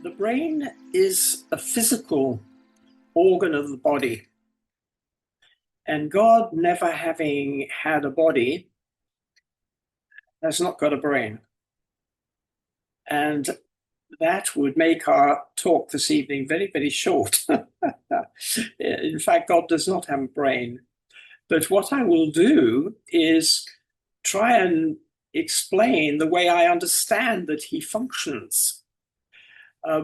The brain is a physical organ of the body. And God, never having had a body, has not got a brain. And that would make our talk this evening very, very short. In fact, God does not have a brain. But what I will do is try and explain the way I understand that he functions.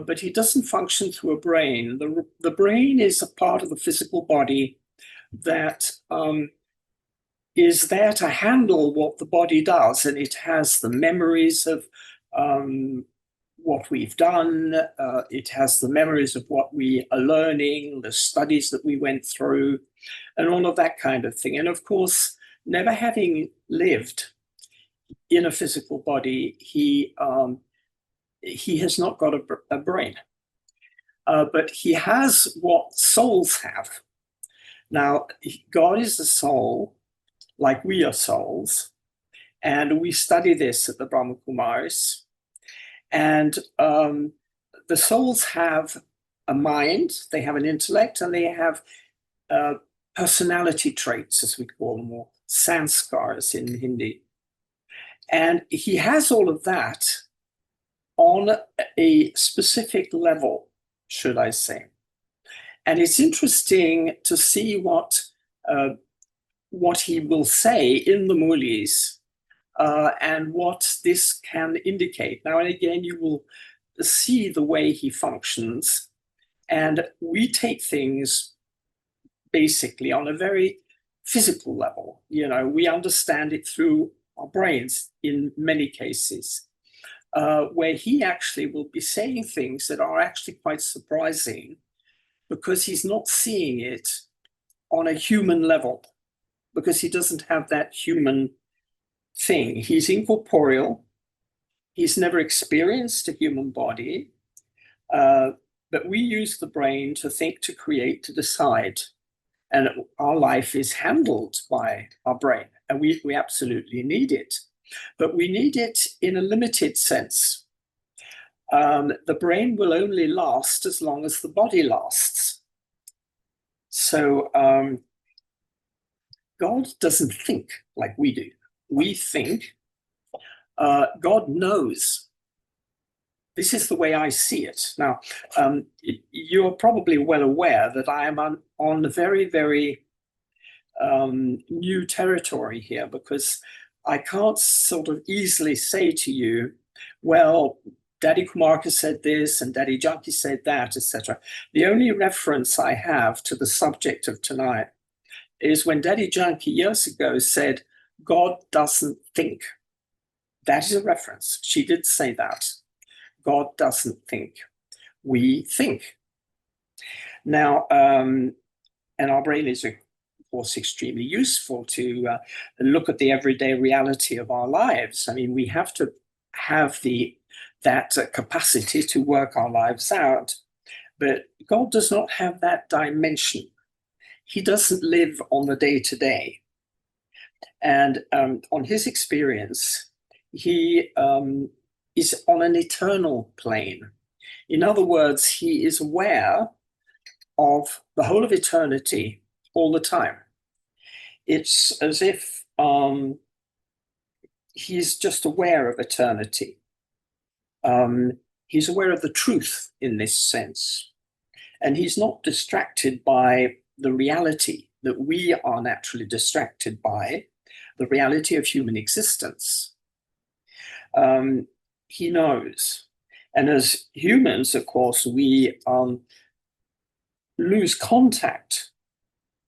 But he doesn't function through a brain. The brain is a part of the physical body that is there to handle what the body does, and it has the memories of what we've done. It has the memories of what we are learning, the studies that we went through, and all of that kind of thing. And of course, never having lived in a physical body, he has not got a brain. But he has what souls have. Now, God is a soul, like we are souls, and we study this at the Brahma Kumaris. And the souls have a mind, they have an intellect, and they have personality traits, as we call them, or sanskars in Hindi. And he has all of that on a specific level, should I say. And it's interesting to see what he will say in the Mulis and what this can indicate. Now and again, you will see the way he functions, and we take things basically on a very physical level. You know, we understand it through our brains in many cases, where he actually will be saying things that are actually quite surprising, because he's not seeing it on a human level, because he doesn't have that human thing. He's incorporeal. He's never experienced a human body. But we use the brain to think, to create, to decide. And our life is handled by our brain. And we absolutely need it. But we need it in a limited sense. The brain will only last as long as the body lasts. So God doesn't think like we do. We think. God knows. This is the way I see it. Now, you're probably well aware that I am on very, very new territory here, because I can't sort of easily say to you, well, Daddy Kumarka said this and Daddy Janki said that, etc. The only reference I have to the subject of tonight is when Daddy Janki years ago said, God doesn't think. That is a reference. She did say that. God doesn't think. We think. Now, and our brain is, of course, extremely useful to look at the everyday reality of our lives. I mean, we have to have that capacity to work our lives out. But God does not have that dimension. He doesn't live on the day-to-day. And on his experience, he is on an eternal plane. In other words, he is aware of the whole of eternity all the time. It's as if he's just aware of eternity. He's aware of the truth in this sense. And he's not distracted by the reality that we are naturally distracted by, the reality of human existence. He knows. And as humans, of course, we lose contact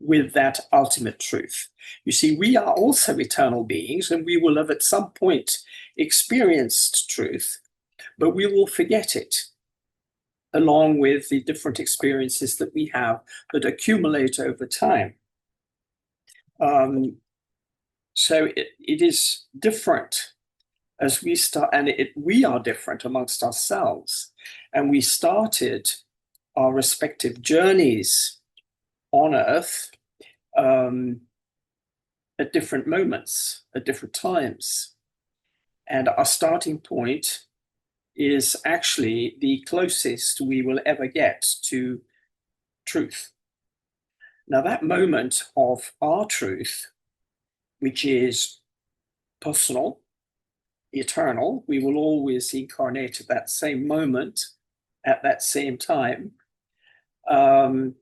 with that ultimate truth. You see, we are also eternal beings, and we will have at some point experienced truth, but we will forget it, along with the different experiences that we have that accumulate over time. So it is different as we start, and we are different amongst ourselves. And we started our respective journeys on Earth at different moments, at different times. And our starting point is actually the closest we will ever get to truth. Now, that moment of our truth, which is personal, eternal, we will always incarnate at that same moment, at that same time. And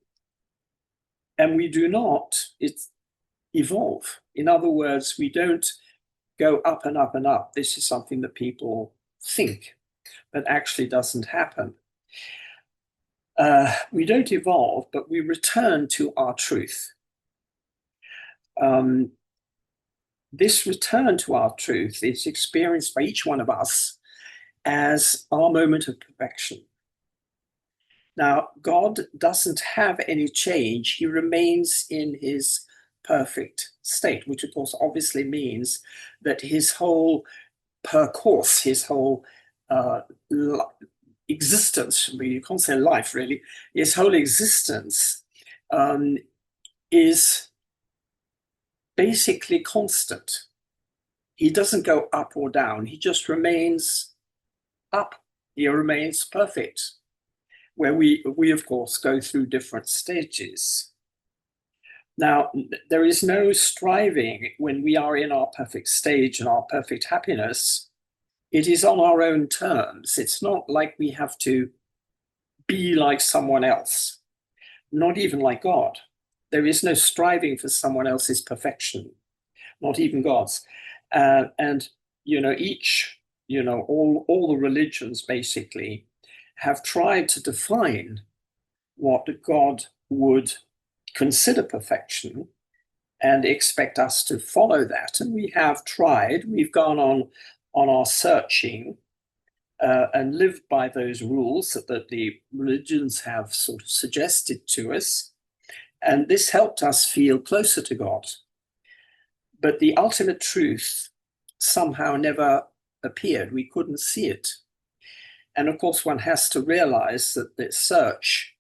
we do not evolve. In other words, we don't go up and up and up. This is something that people think, but actually doesn't happen. We don't evolve, but we return to our truth. This return to our truth is experienced by each one of us as our moment of perfection. Now, God doesn't have any change. He remains in his perfect state, which of course obviously means that his whole percourse, his whole existence, you can't say life really, his whole existence is basically constant. He doesn't go up or down. He just remains up. He remains perfect, where we of course go through different stages. Now, there is no striving when we are in our perfect stage and our perfect happiness. It is on our own terms. It's not like we have to be like someone else, not even like God. There is no striving for someone else's perfection, not even God's. And, all the religions basically have tried to define what God would consider perfection and expect us to follow that. And we have tried. We've gone on our searching and lived by those rules that the religions have sort of suggested to us. And this helped us feel closer to God. But the ultimate truth somehow never appeared. We couldn't see it. And of course, one has to realize that the search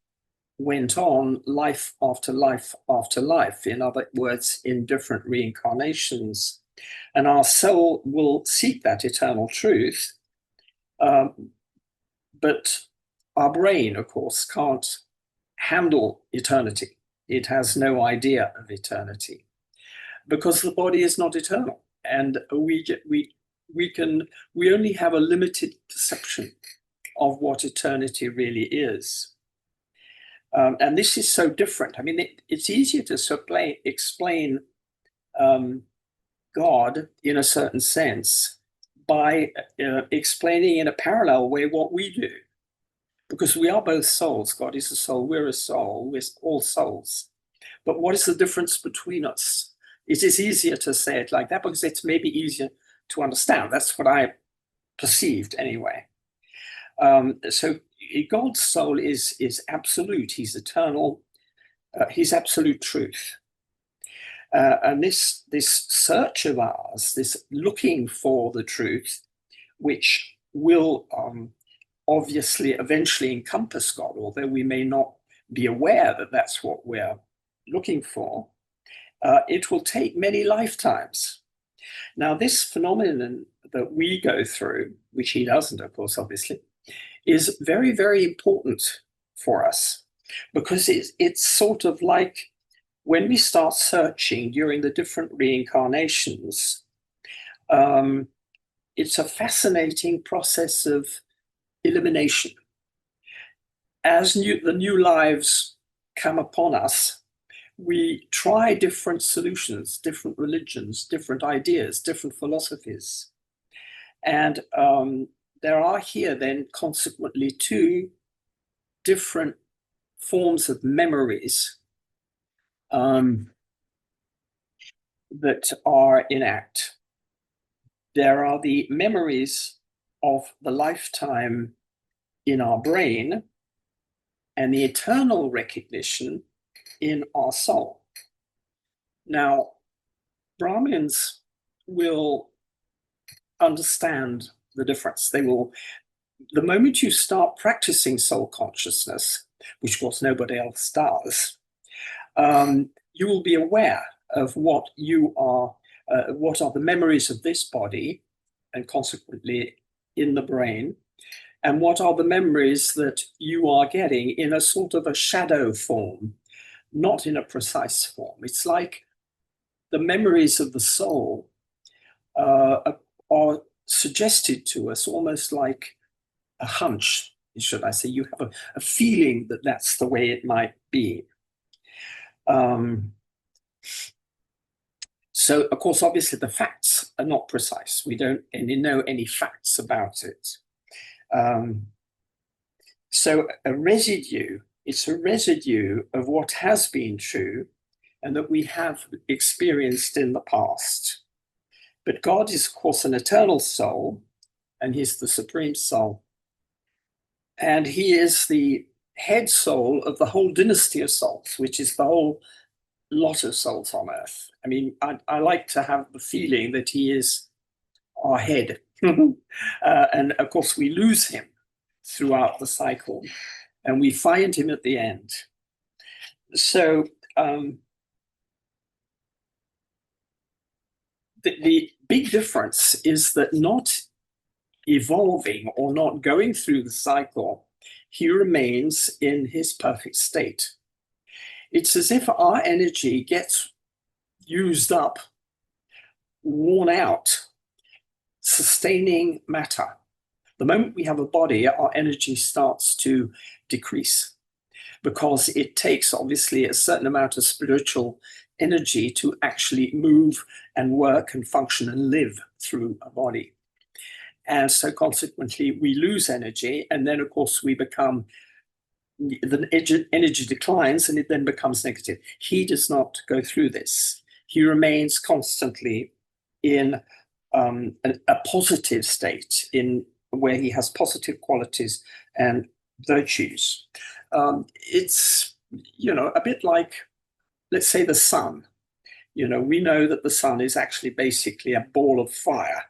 went on life after life after life. In other words, in different reincarnations. And our soul will seek that eternal truth. But our brain, of course, can't handle eternity. It has no idea of eternity because the body is not eternal. And we only have a limited perception of what eternity really is. And this is so different. I mean, it's easier to explain God in a certain sense by explaining in a parallel way what we do. Because we are both souls. God is a soul, we're a soul, we're all souls. But what is the difference between us? It is easier to say it like that because it's maybe easier to understand. That's what I perceived anyway. So God's soul is absolute. He's eternal. He's absolute truth. And this search of ours, this looking for the truth, which will obviously eventually encompass God, although we may not be aware that that's what we're looking for, it will take many lifetimes. Now, this phenomenon that we go through, which he doesn't, of course, obviously, is very, very important for us because it's sort of like when we start searching during the different reincarnations, it's a fascinating process of elimination. As the new lives come upon us, we try different solutions, different religions, different ideas, different philosophies. And there are here then consequently two different forms of memories that are in act. There are the memories of the lifetime in our brain and the eternal recognition in our soul. Now, Brahmins will understand the difference. They will, the moment you start practicing soul consciousness, which of course nobody else does, you will be aware of what are the memories of this body and consequently in the brain. And what are the memories that you are getting in a sort of a shadow form, not in a precise form? It's like the memories of the soul are suggested to us almost like a hunch, should I say. You have a feeling that that's the way it might be. So, of course, obviously the facts are not precise. We don't know any facts about it. So a residue, it's a residue of what has been true and that we have experienced in the past. But God is, of course, an eternal soul, and he's the supreme soul. And he is the head soul of the whole dynasty of souls, which is the whole lot of souls on earth. I mean, I like to have the feeling that he is our head. And of course, we lose him throughout the cycle, and we find him at the end. So the big difference is that not evolving or not going through the cycle, he remains in his perfect state. It's as if our energy gets used up, worn out, sustaining matter. The moment we have a body, our energy starts to decrease because it takes, obviously, a certain amount of spiritual energy to actually move and work and function and live through a body. And so consequently, we lose energy. And then, of course, the energy declines and it then becomes negative. He does not go through this. He remains constantly in a positive state, in where he has positive qualities and virtues. It's, a bit like, let's say, the sun. We know that the sun is actually basically a ball of fire.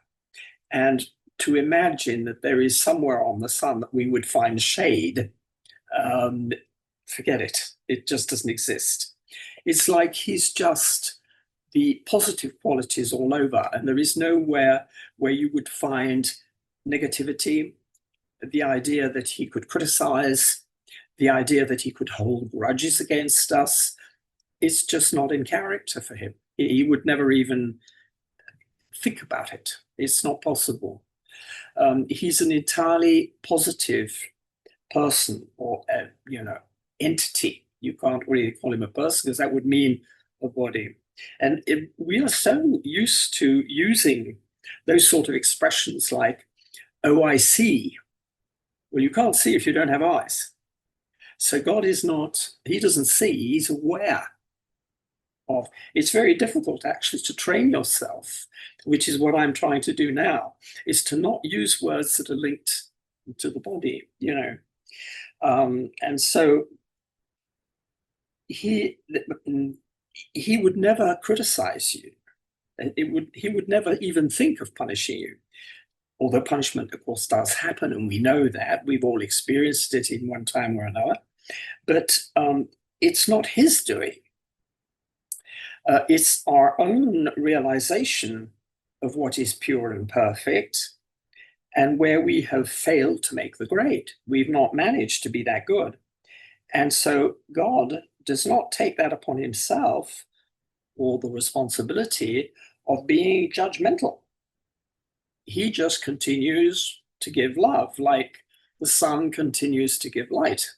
And to imagine that there is somewhere on the sun that we would find shade, forget it. It just doesn't exist. It's like he's just the positive qualities all over, and there is nowhere where you would find negativity, the idea that he could criticize, the idea that he could hold grudges against us. It's just not in character for him. He would never even think about it. It's not possible. He's an entirely positive person, or entity. You can't really call him a person because that would mean a body. And we are so used to using those sort of expressions like, oh, I see. Well, you can't see if you don't have eyes. So God is not, he doesn't see, he's aware of. It's very difficult actually to train yourself, which is what I'm trying to do now, is to not use words that are linked to the body, and so he would never criticize you. He would never even think of punishing you. Although punishment, of course, does happen, and we know that. We've all experienced it in one time or another. But it's not his doing. It's our own realization of what is pure and perfect, and where we have failed to make the grade. We've not managed to be that good. And so God does not take that upon himself, or the responsibility of being judgmental. He just continues to give love, like the sun continues to give light,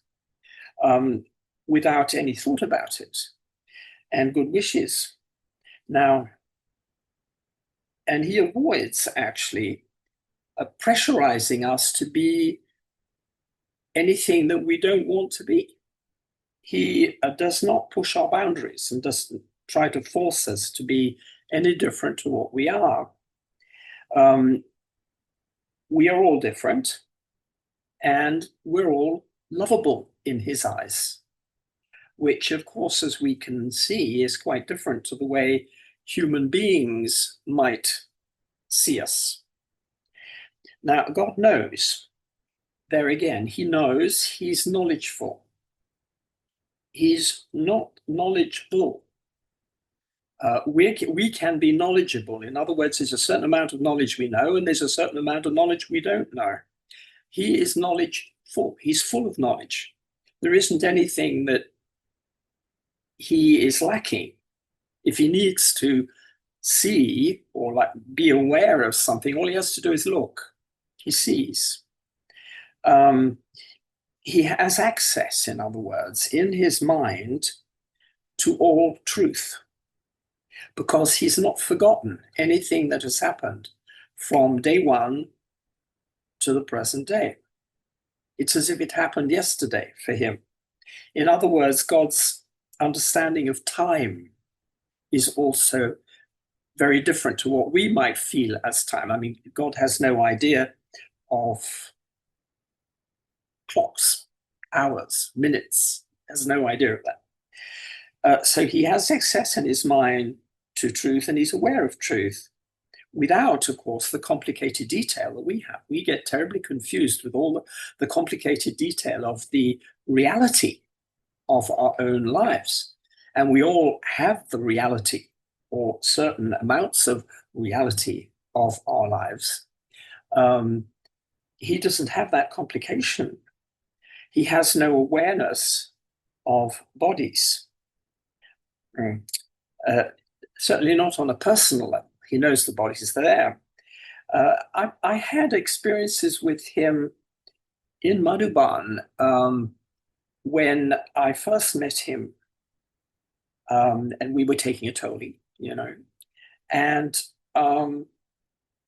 without any thought about it, and good wishes. Now, and he avoids actually pressurizing us to be anything that we don't want to be. He does not push our boundaries and doesn't try to force us to be any different to what we are. We are all different, and we're all lovable in his eyes, which, of course, as we can see, is quite different to the way human beings might see us. Now, God knows. There again, he knows, he's knowledgeful. He's not knowledgeable. We can be knowledgeable. In other words, there's a certain amount of knowledge we know, and there's a certain amount of knowledge we don't know. He is knowledge full. He's full of knowledge. There isn't anything that he is lacking. If he needs to see or like be aware of something, all he has to do is look. He sees. He has access, in other words, in his mind to all truth, because he's not forgotten anything that has happened from day one to the present day. It's as if it happened yesterday for him. In other words, God's understanding of time is also very different to what we might feel as time. I mean, God has no idea of clocks, hours, minutes, has no idea of that. So he has access in his mind to truth, and he's aware of truth without, of course, the complicated detail that we have. We get terribly confused with all the complicated detail of the reality of our own lives. And we all have the reality or certain amounts of reality of our lives. He doesn't have that complication. He has no awareness of bodies. Certainly not on a personal level. He knows the bodies are there. I had experiences with him in Madhuban when I first met him, and we were taking a toli, and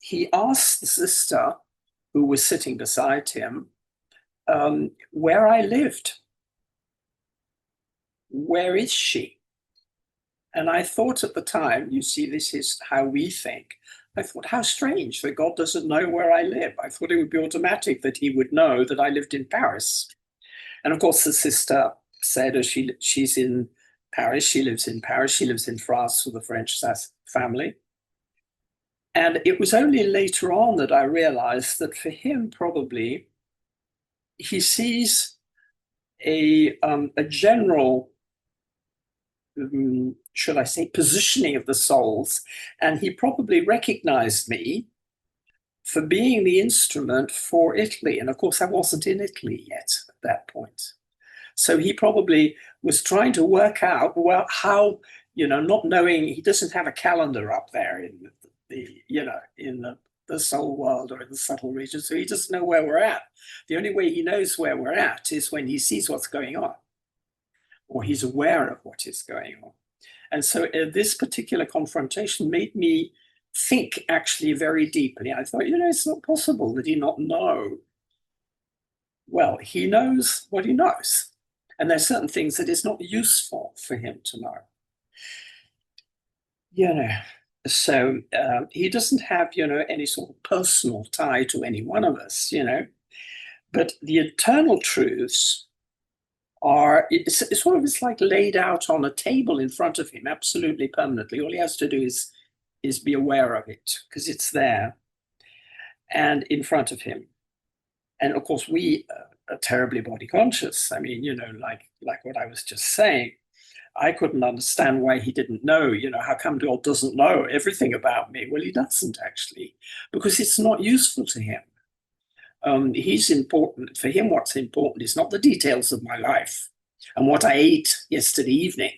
he asked the sister who was sitting beside him where I lived. Where is she? And I thought at the time, you see, this is how we think. I thought, how strange that God doesn't know where I live. I thought it would be automatic that he would know that I lived in Paris. And of course, the sister said, she's in Paris, she lives in Paris, she lives in France with a French family. And it was only later on that I realized that for him, probably, he sees a general, should I say, positioning of the souls. And he probably recognized me for being the instrument for Italy. And of course, I wasn't in Italy yet at that point. So he probably was trying to work out, well, how, not knowing, he doesn't have a calendar up there in the soul world or in the subtle region. So he doesn't know where we're at. The only way he knows where we're at is when he sees what's going on, or he's aware of what is going on. And so this particular confrontation made me think actually very deeply. I thought, it's not possible that he not know. Well, he knows what he knows. And there's certain things that is not useful for him to know. So he doesn't have, any sort of personal tie to any one of us, But the eternal truths are, it's like laid out on a table in front of him, absolutely permanently. All he has to do is be aware of it, because it's there and in front of him. And of course, we are terribly body conscious. I mean, like what I was just saying, I couldn't understand why he didn't know, how come God doesn't know everything about me? Well, he doesn't actually, because it's not useful to him. He's important. For him, what's important is not the details of my life and what I ate yesterday evening.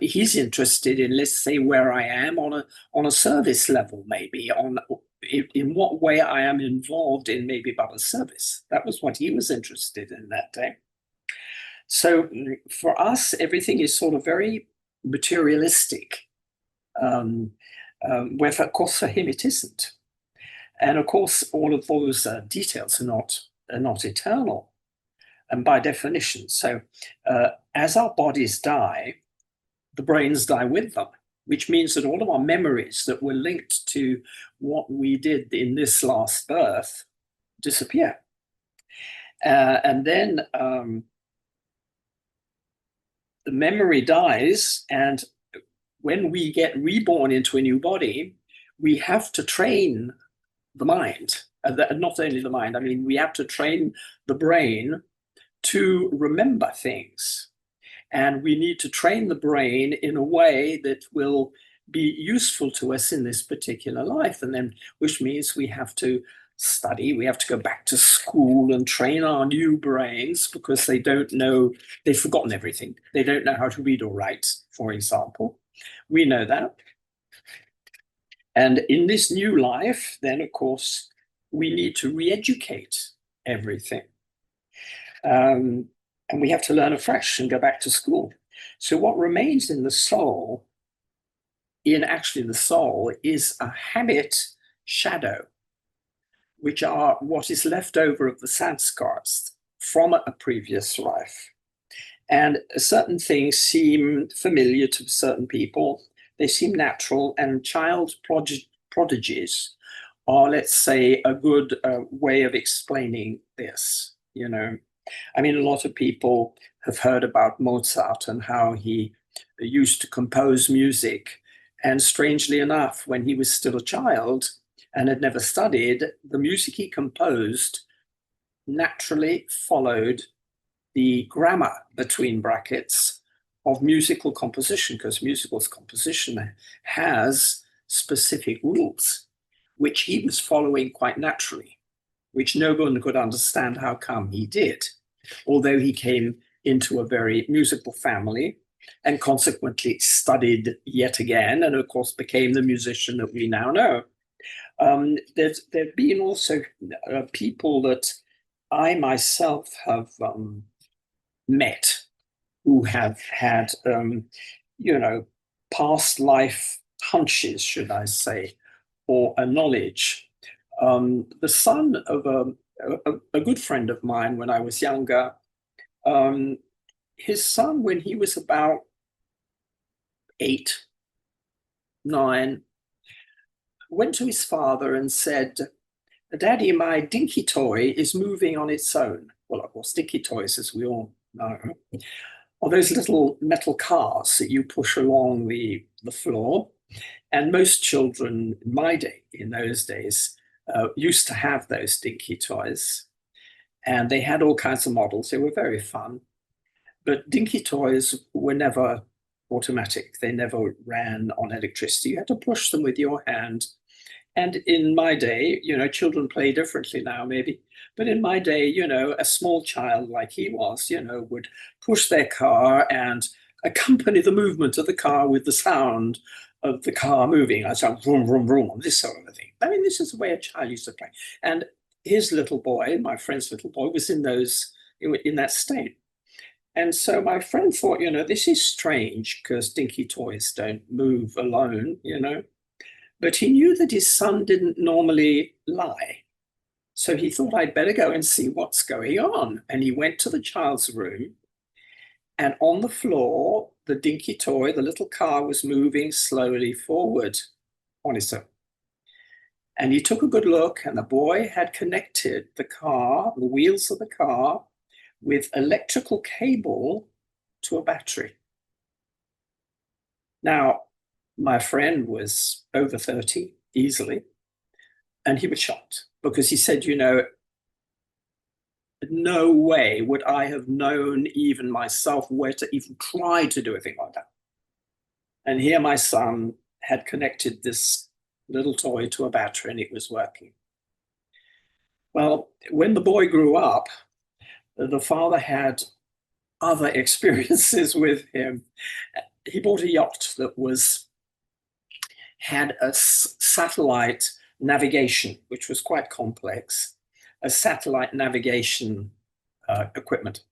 He's interested in, let's say, where I am on a service level, maybe, in what way I am involved in maybe Baba's service. That was what he was interested in that day. So for us, everything is sort of very materialistic, where, of course, for him it isn't. And of course, all of those details are not eternal, and by definition. So as our bodies die, the brains die with them, which means that all of our memories that were linked to what we did in this last birth disappear. And then the memory dies, and when we get reborn into a new body, we have to train the mind, not only the mind, I mean, we have to train the brain to remember things. And we need to train the brain in a way that will be useful to us in this particular life. And then, which means we have to study. We have to go back to school and train our new brains because they don't know, they've forgotten everything. They don't know how to read or write, for example. We know that. And in this new life, then, of course, we need to re-educate everything. And we have to learn afresh and go back to school. So what remains in the soul, actually the soul, is a habit shadow, which are what is left over of the sanskars from a previous life. And certain things seem familiar to certain people. They seem natural, and child prodigies are, let's say, a good way of explaining this. I mean, a lot of people have heard about Mozart and how he used to compose music. And strangely enough, when he was still a child and had never studied, the music he composed naturally followed the grammar, between brackets, of musical composition, because musical composition has specific rules, which he was following quite naturally, which no one could understand how come he did, although he came into a very musical family and consequently studied yet again, and of course became the musician that we now know. There've been also people that I myself have met who have had, past life hunches, should I say, or a knowledge. The son of a good friend of mine when I was younger, his son, when he was about 8, 9, went to his father and said, "Daddy, my dinky toy is moving on its own." Well, of course, dinky toys, as we all know, are those little metal cars that you push along the floor. And most children in my day, in those days, used to have those dinky toys. And they had all kinds of models. They were very fun. But dinky toys were never automatic. They never ran on electricity. You had to push them with your hand. And in my day, children play differently now, maybe. But in my day, a small child like he was, would push their car and accompany the movement of the car with the sound of the car moving. I sound vroom, vroom, vroom, this sort of thing. I mean, this is the way a child used to play. And his little boy, my friend's little boy, was in that state. And so my friend thought, this is strange because dinky toys don't move alone, But he knew that his son didn't normally lie. So he thought, I'd better go and see what's going on. And he went to the child's room. And on the floor, the dinky toy, the little car, was moving slowly forward on its own. And he took a good look, and the boy had connected the wheels of the car, with electrical cable to a battery. Now, my friend was over 30, easily, and he was shocked because he said, no way would I have known even myself where to even try to do a thing like that. And here my son had connected this little toy to a battery and it was working. Well, when the boy grew up, the father had other experiences with him. He bought a yacht that had a satellite navigation, which was quite complex, a satellite navigation equipment.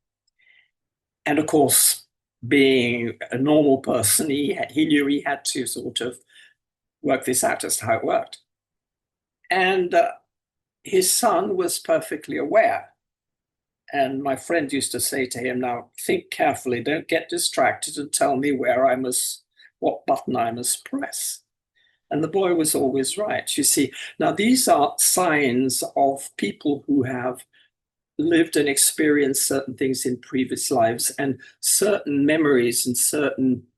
And of course, being a normal person, he knew he had to sort of work this out as to how it worked. And his son was perfectly aware. And my friend used to say to him, now think carefully, don't get distracted and tell me what button I must press. And the boy was always right. You see, now these are signs of people who have lived and experienced certain things in previous lives, and certain memories and certain,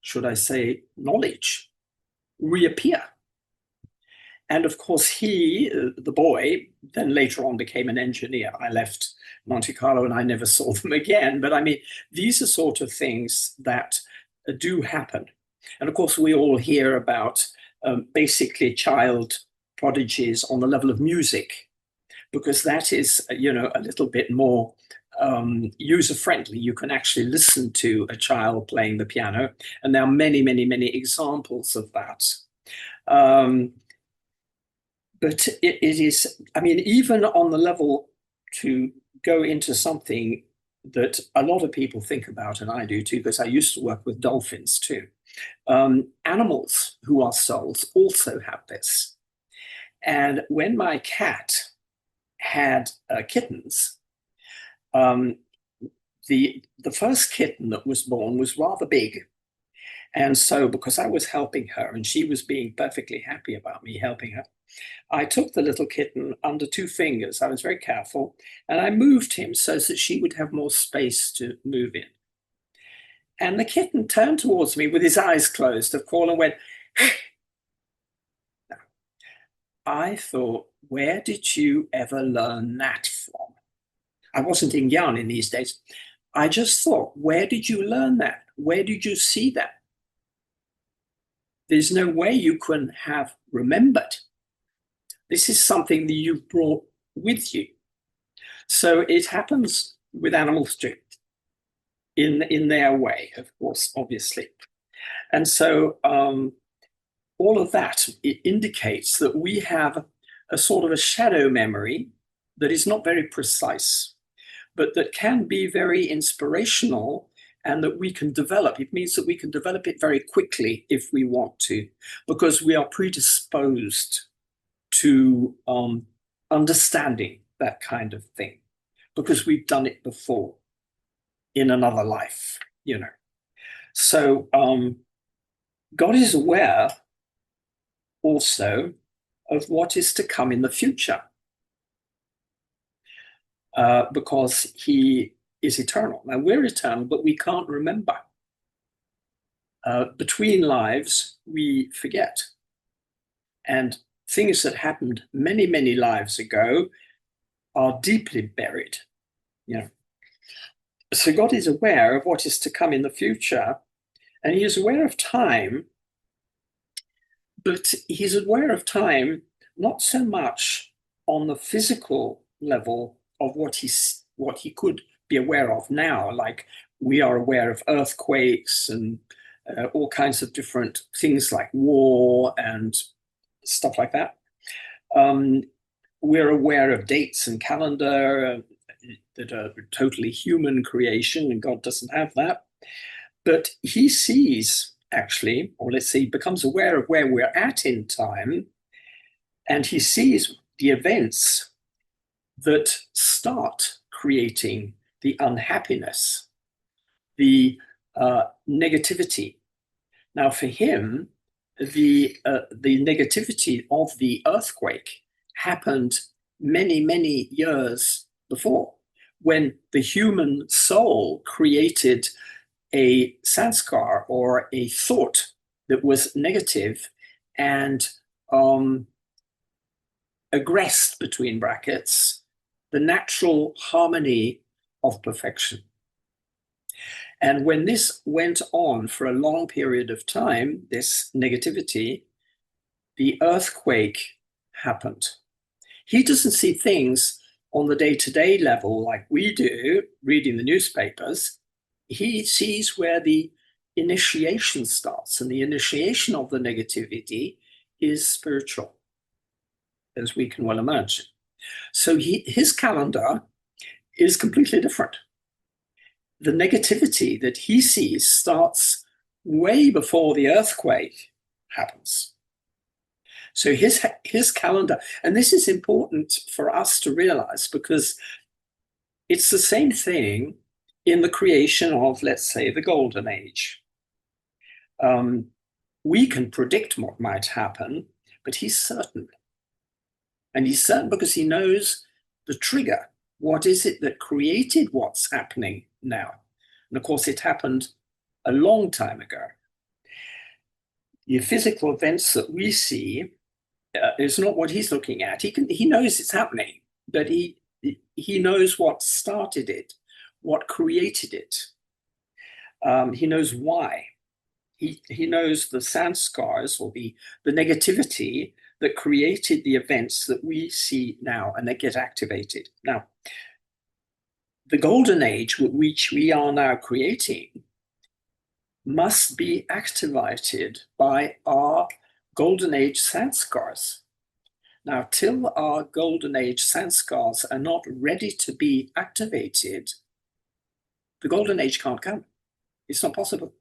should I say, knowledge reappear. And of course, the boy, then later on became an engineer. I left Monte Carlo and I never saw them again. But I mean, these are sort of things that do happen. And of course, we all hear about basically child prodigies on the level of music, because that is, a little bit more user-friendly. You can actually listen to a child playing the piano, and there are many, many, many examples of that. But it is, I mean, even on the level to go into something that a lot of people think about, and I do too, because I used to work with dolphins too. Animals who are souls also have this. And when my cat had kittens, the first kitten that was born was rather big. And so, because I was helping her and she was being perfectly happy about me helping her, I took the little kitten under 2 fingers. I was very careful, and I moved him so that she would have more space to move in. And the kitten turned towards me with his eyes closed, of course, and went, now, I thought, where did you ever learn that from? I wasn't in Yarn in these days. I just thought, where did you learn that? Where did you see that? There's no way you can have remembered. This is something that you've brought with you. So it happens with animals too, in their way, of course, obviously. And so all of that, it indicates that we have a sort of a shadow memory that is not very precise, but that can be very inspirational, and that we can develop. It means that we can develop it very quickly if we want to, because we are predisposed to understanding that kind of thing, because we've done it before in another life, So God is aware also of what is to come in the future, because he is eternal. Now, we're eternal, but we can't remember. Between lives, we forget. And things that happened many, many lives ago are deeply buried. So God is aware of what is to come in the future, and he is aware of time, but he's aware of time not so much on the physical level of what he could be aware of now, like we are aware of earthquakes and all kinds of different things like war and stuff like that. We're aware of dates and calendar that are totally human creation, and God doesn't have that. But he sees, actually, or let's say, becomes aware of where we're at in time, and he sees the events that start creating the unhappiness, the negativity. Now, for him, the negativity of the earthquake happened many, many years before, when the human soul created a sanskar, or a thought that was negative, and aggressed, between brackets, the natural harmony of perfection. And when this went on for a long period of time, this negativity, the earthquake happened. He doesn't see things on the day-to-day level like we do, reading the newspapers. He sees where the initiation starts, and the initiation of the negativity is spiritual, as we can well imagine. So his calendar is completely different. The negativity that he sees starts way before the earthquake happens. So his calendar, and this is important for us to realize, because it's the same thing in the creation of, let's say, the Golden Age. We can predict what might happen, but he's certain. And he's certain because he knows the trigger. What is it that created what's happening now? And of course, it happened a long time ago. The physical events that we see is not what he's looking at. He knows it's happening, but he knows what started it, what created it. He knows why. He knows the sanskars, or the negativity that created the events that we see now and that get activated. Now, the golden age which we are now creating must be activated by our golden age sanskars. Now, till our golden age sanskars are not ready to be activated, the golden age can't come. It's not possible.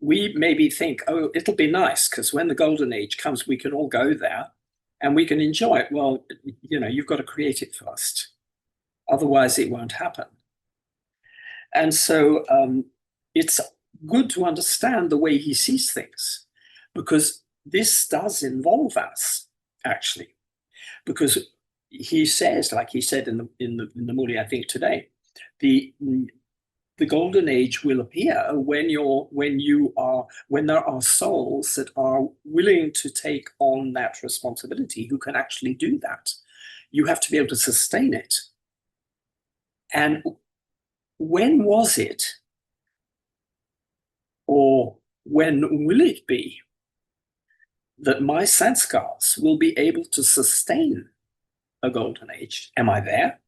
We maybe think, oh, it'll be nice because when the golden age comes, we can all go there and we can enjoy it. Well, you've got to create it first. Otherwise, it won't happen. And so it's good to understand the way he sees things, because this does involve us, actually. Because he says, like he said in the Muli, I think today, the golden age will appear when there are souls that are willing to take on that responsibility, who can actually do that. You have to be able to sustain it. And when was it, or when will it be, that my sanskars will be able to sustain a golden age? Am I there?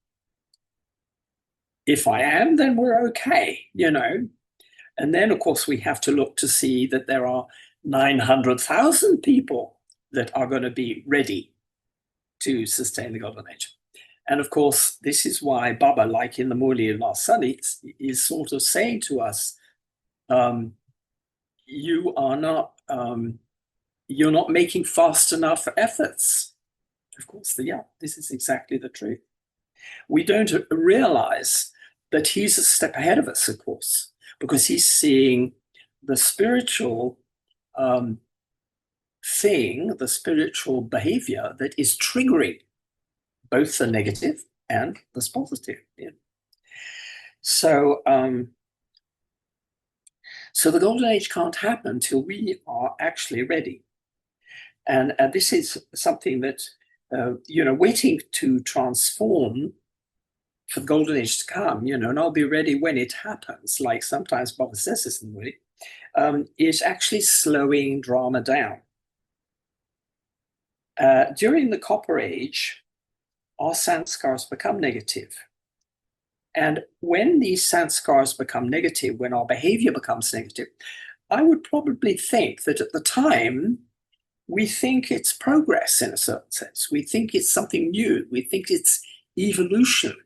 If I am, then we're okay, And then, of course, we have to look to see that there are 900,000 people that are going to be ready to sustain the golden age. And of course, this is why Baba, like in the Murli last Sunday, is sort of saying to us, you're not making fast enough efforts. Of course, this is exactly the truth. We don't realize that he's a step ahead of us, of course, because he's seeing the spiritual thing, the spiritual behavior that is triggering both the negative and the positive. Yeah. So the golden age can't happen until we are actually ready. And this is something that, waiting to transform for the golden age to come, and I'll be ready when it happens, like sometimes Baba says this in the way, is actually slowing drama down. During the Copper Age, our sanskars become negative. And when these sanskars become negative, when our behavior becomes negative, I would probably think that at the time, we think it's progress in a certain sense. We think it's something new. We think it's evolution.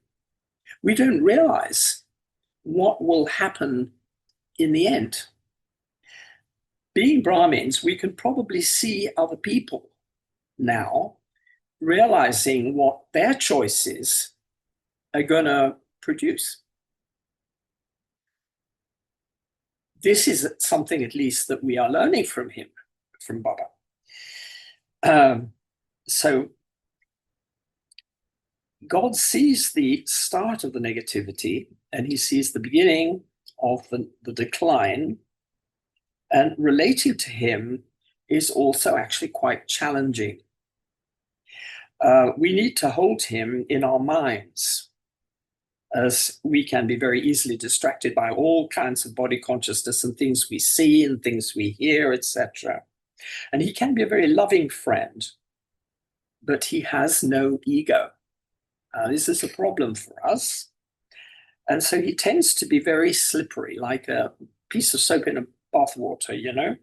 We don't realize what will happen in the end. Being Brahmins, we can probably see other people now realizing what their choices are going to produce. This is something, at least, that we are learning from him, from Baba. So God sees the start of the negativity, and he sees the beginning of the decline, and relating to him is also actually quite challenging. We need to hold him in our minds, as we can be very easily distracted by all kinds of body consciousness and things we see and things we hear, etc. And he can be a very loving friend, but he has no ego. This is a problem for us. And so he tends to be very slippery, like a piece of soap in a bathwater,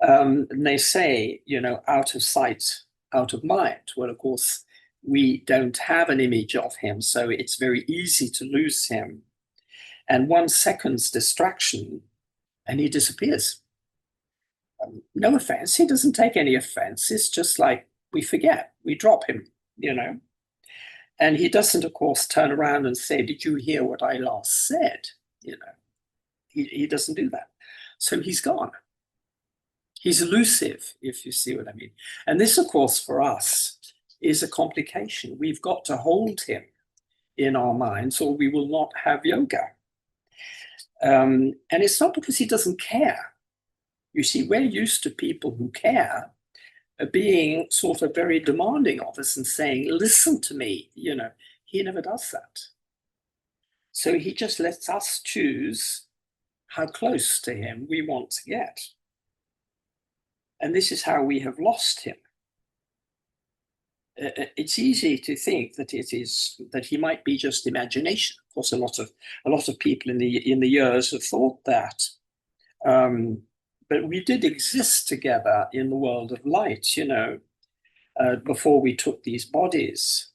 And they say, out of sight, out of mind. Well, of course, we don't have an image of him, so it's very easy to lose him. And 1 second's distraction, and he disappears. No offense, he doesn't take any offense. It's just like we forget, we drop him, And he doesn't, of course, turn around and say, did you hear what I last said? He doesn't do that. So he's gone. He's elusive, if you see what I mean. And this, of course, for us is a complication. We've got to hold him in our minds, or we will not have yoga. And it's not because he doesn't care. You see, we're used to people who care being sort of very demanding of us and saying, listen to me. He never does that. So he just lets us choose how close to him we want to get. And this is how we have lost him. It's easy to think that he might be just imagination. Of course, a lot of people in the years have thought that. But we did exist together in the world of light, before we took these bodies.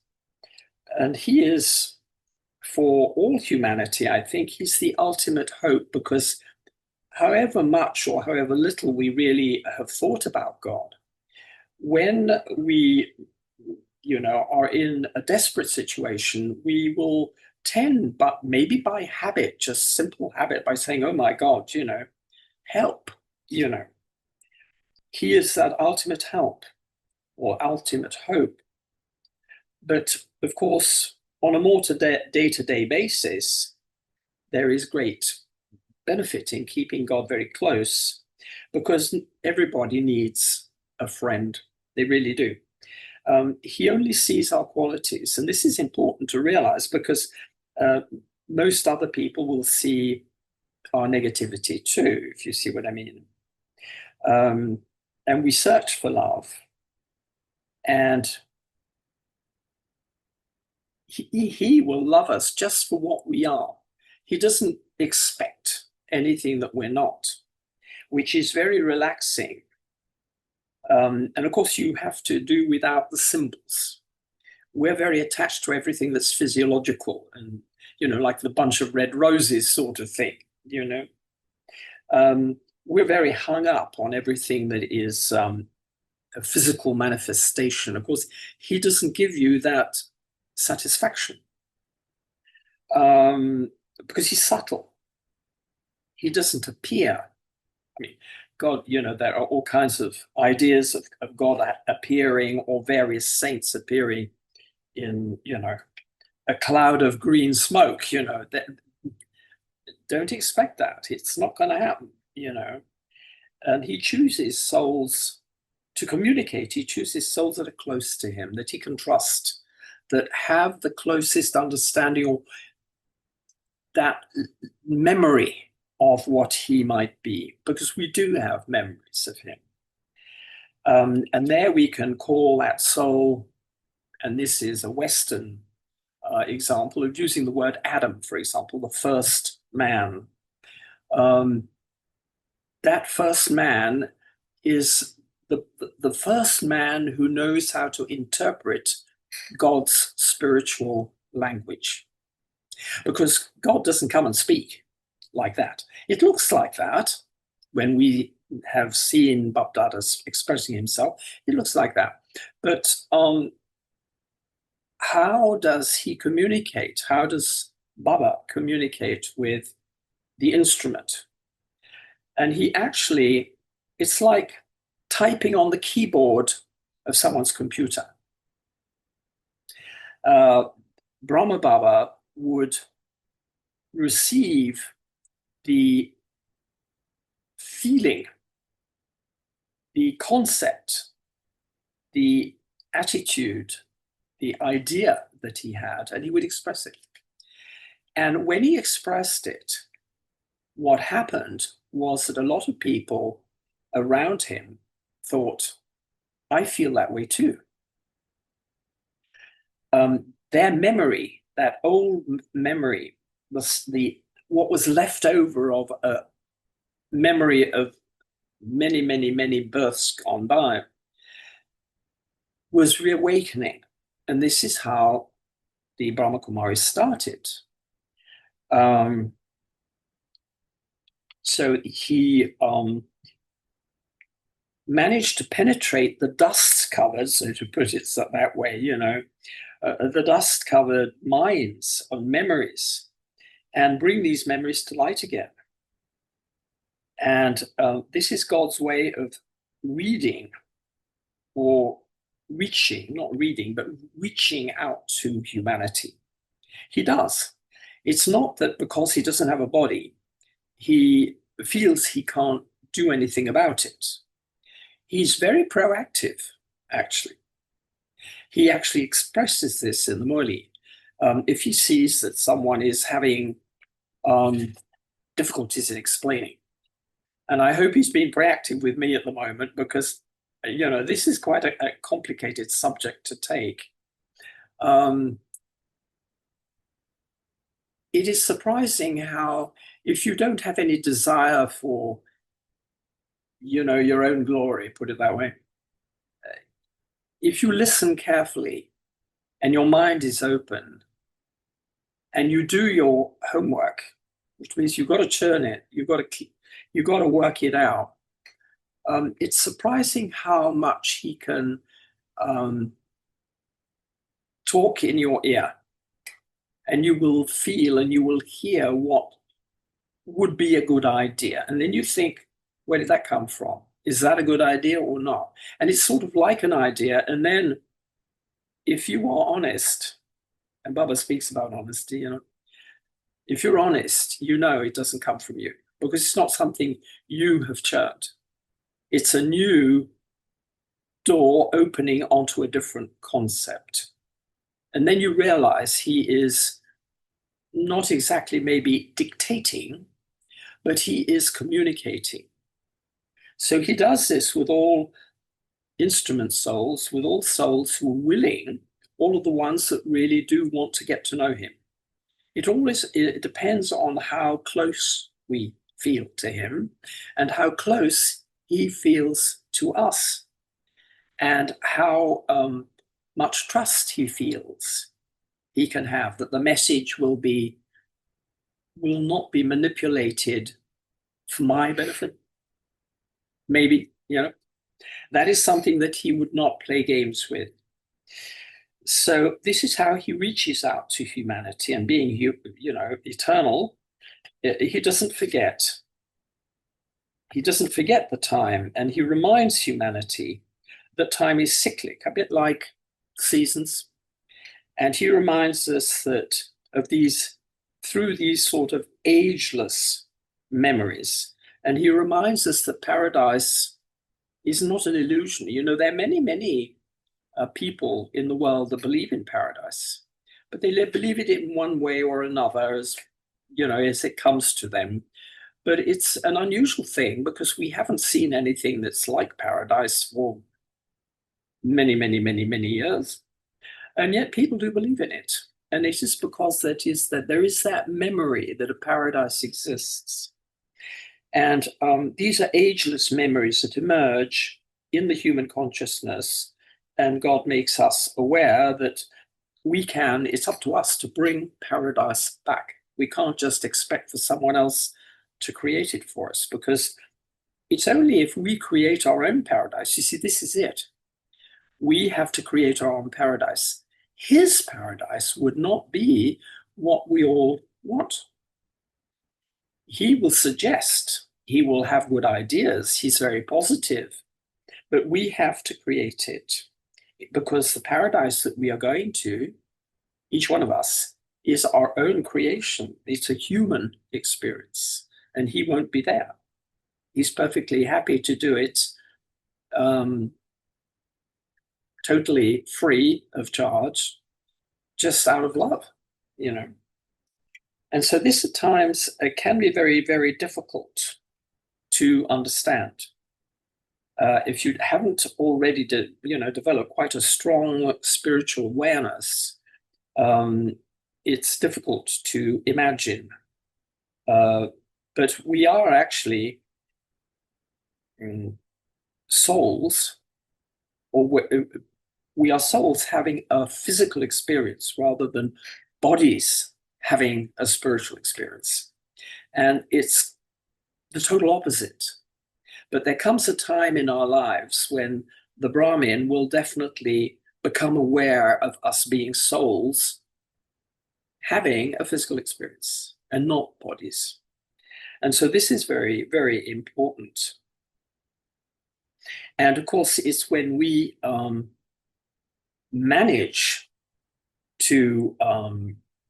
And he is, for all humanity, I think he's the ultimate hope, because however much or however little we really have thought about God, when we are in a desperate situation, we will tend, but maybe by habit, just simple habit, by saying, oh my God, help, he is that ultimate help or ultimate hope. But of course, on a more day-to-day basis, there is great benefit in keeping God very close, because everybody needs a friend. They really do. He only sees our qualities. And this is important to realize, because most other people will see our negativity too, if you see what I mean. And we search for love. And he will love us just for what we are. He doesn't expect anything that we're not, which is very relaxing. And of course, you have to do without the symbols. We're very attached to everything that's physiological and, like the bunch of red roses sort of thing, We're very hung up on everything that is a physical manifestation. Of course, he doesn't give you that satisfaction because he's subtle. He doesn't appear. I mean, God, there are all kinds of ideas of God appearing, or various saints appearing in, a cloud of green smoke, don't expect that. It's not going to happen, And he chooses souls to communicate. He chooses souls that are close to him, that he can trust, that have the closest understanding, or that memory of what he might be, because we do have memories of him. And there we can call that soul, and this is a Western example of using the word Adam, for example, the first man. That first man is the first man who knows how to interpret God's spiritual language. Because God doesn't come and speak like that. It looks like that when we have seen Bapdada expressing himself. It looks like that. But how does he communicate? How does Baba communicate with the instrument? And he actually, it's like typing on the keyboard of someone's computer. Brahma Baba would receive the feeling, the concept, the attitude, the idea that he had, and he would express it. And when he expressed it, what happened was that a lot of people around him thought, I feel that way too. Their memory, that old memory, what was left over of a memory of many, many, many births gone by, was reawakening. And this is how the Brahma Kumaris started. So he managed to penetrate the dust covered, so to put it that way, the dust covered minds of memories, and bring these memories to light again. And this is God's way of reading, or reaching, not reading, but reaching out to humanity. He does. It's not that because he doesn't have a body, he feels he can't do anything about it. He's very proactive, actually. He actually expresses this in the Murli. If he sees that someone is having difficulties in explaining, And I hope he's being proactive with me at the moment because, this is quite a complicated subject to take. It is surprising how, if you don't have any desire for, your own glory, put it that way, if you listen carefully and your mind is open and you do your homework, which means you've got to churn it, you've got to work it out. It's surprising how much he can talk in your ear, and you will feel and you will hear what would be a good idea. And then you think, where did that come from? Is that a good idea or not? And it's sort of like an idea. And then if you are honest, and Baba speaks about honesty, if you're honest, it doesn't come from you because it's not something you have churned. It's a new door opening onto a different concept. And then you realize he is not exactly maybe dictating, but he is communicating. So he does this with all instrument souls, with all souls who are willing, all of the ones that really do want to get to know him. It depends on how close we feel to him and how close he feels to us and how much trust he feels he can have that the message will not be manipulated for my benefit. Maybe, that is something that he would not play games with. So this is how he reaches out to humanity, and being, eternal, he doesn't forget. He doesn't forget the time, and he reminds humanity that time is cyclic, a bit like seasons. And he reminds us that through these sort of ageless memories, and he reminds us that paradise is not an illusion. There are many, many people in the world that believe in paradise, but they believe it in one way or another as it comes to them. But it's an unusual thing because we haven't seen anything that's like paradise for many, many, many, many years. And yet people do believe in it. And it is because that there is that memory that a paradise exists. And these are ageless memories that emerge in the human consciousness. And God makes us aware that it's up to us to bring paradise back. We can't just expect for someone else to create it for us, because it's only if we create our own paradise. You see, this is it. We have to create our own paradise. His paradise would not be what we all want. He will suggest, he will have good ideas, he's very positive, but we have to create it, because the paradise that we are going to, each one of us, is our own creation. It's a human experience, and he won't be there. He's perfectly happy to do it totally free of charge, just out of love, And so this at times can be very, very difficult to understand. If you haven't already developed quite a strong spiritual awareness, it's difficult to imagine. But we are actually souls, or we are souls having a physical experience rather than bodies having a spiritual experience. And it's the total opposite. But there comes a time in our lives when the Brahmin will definitely become aware of us being souls having a physical experience and not bodies. And so this is very, very important. And of course, it's when we manage to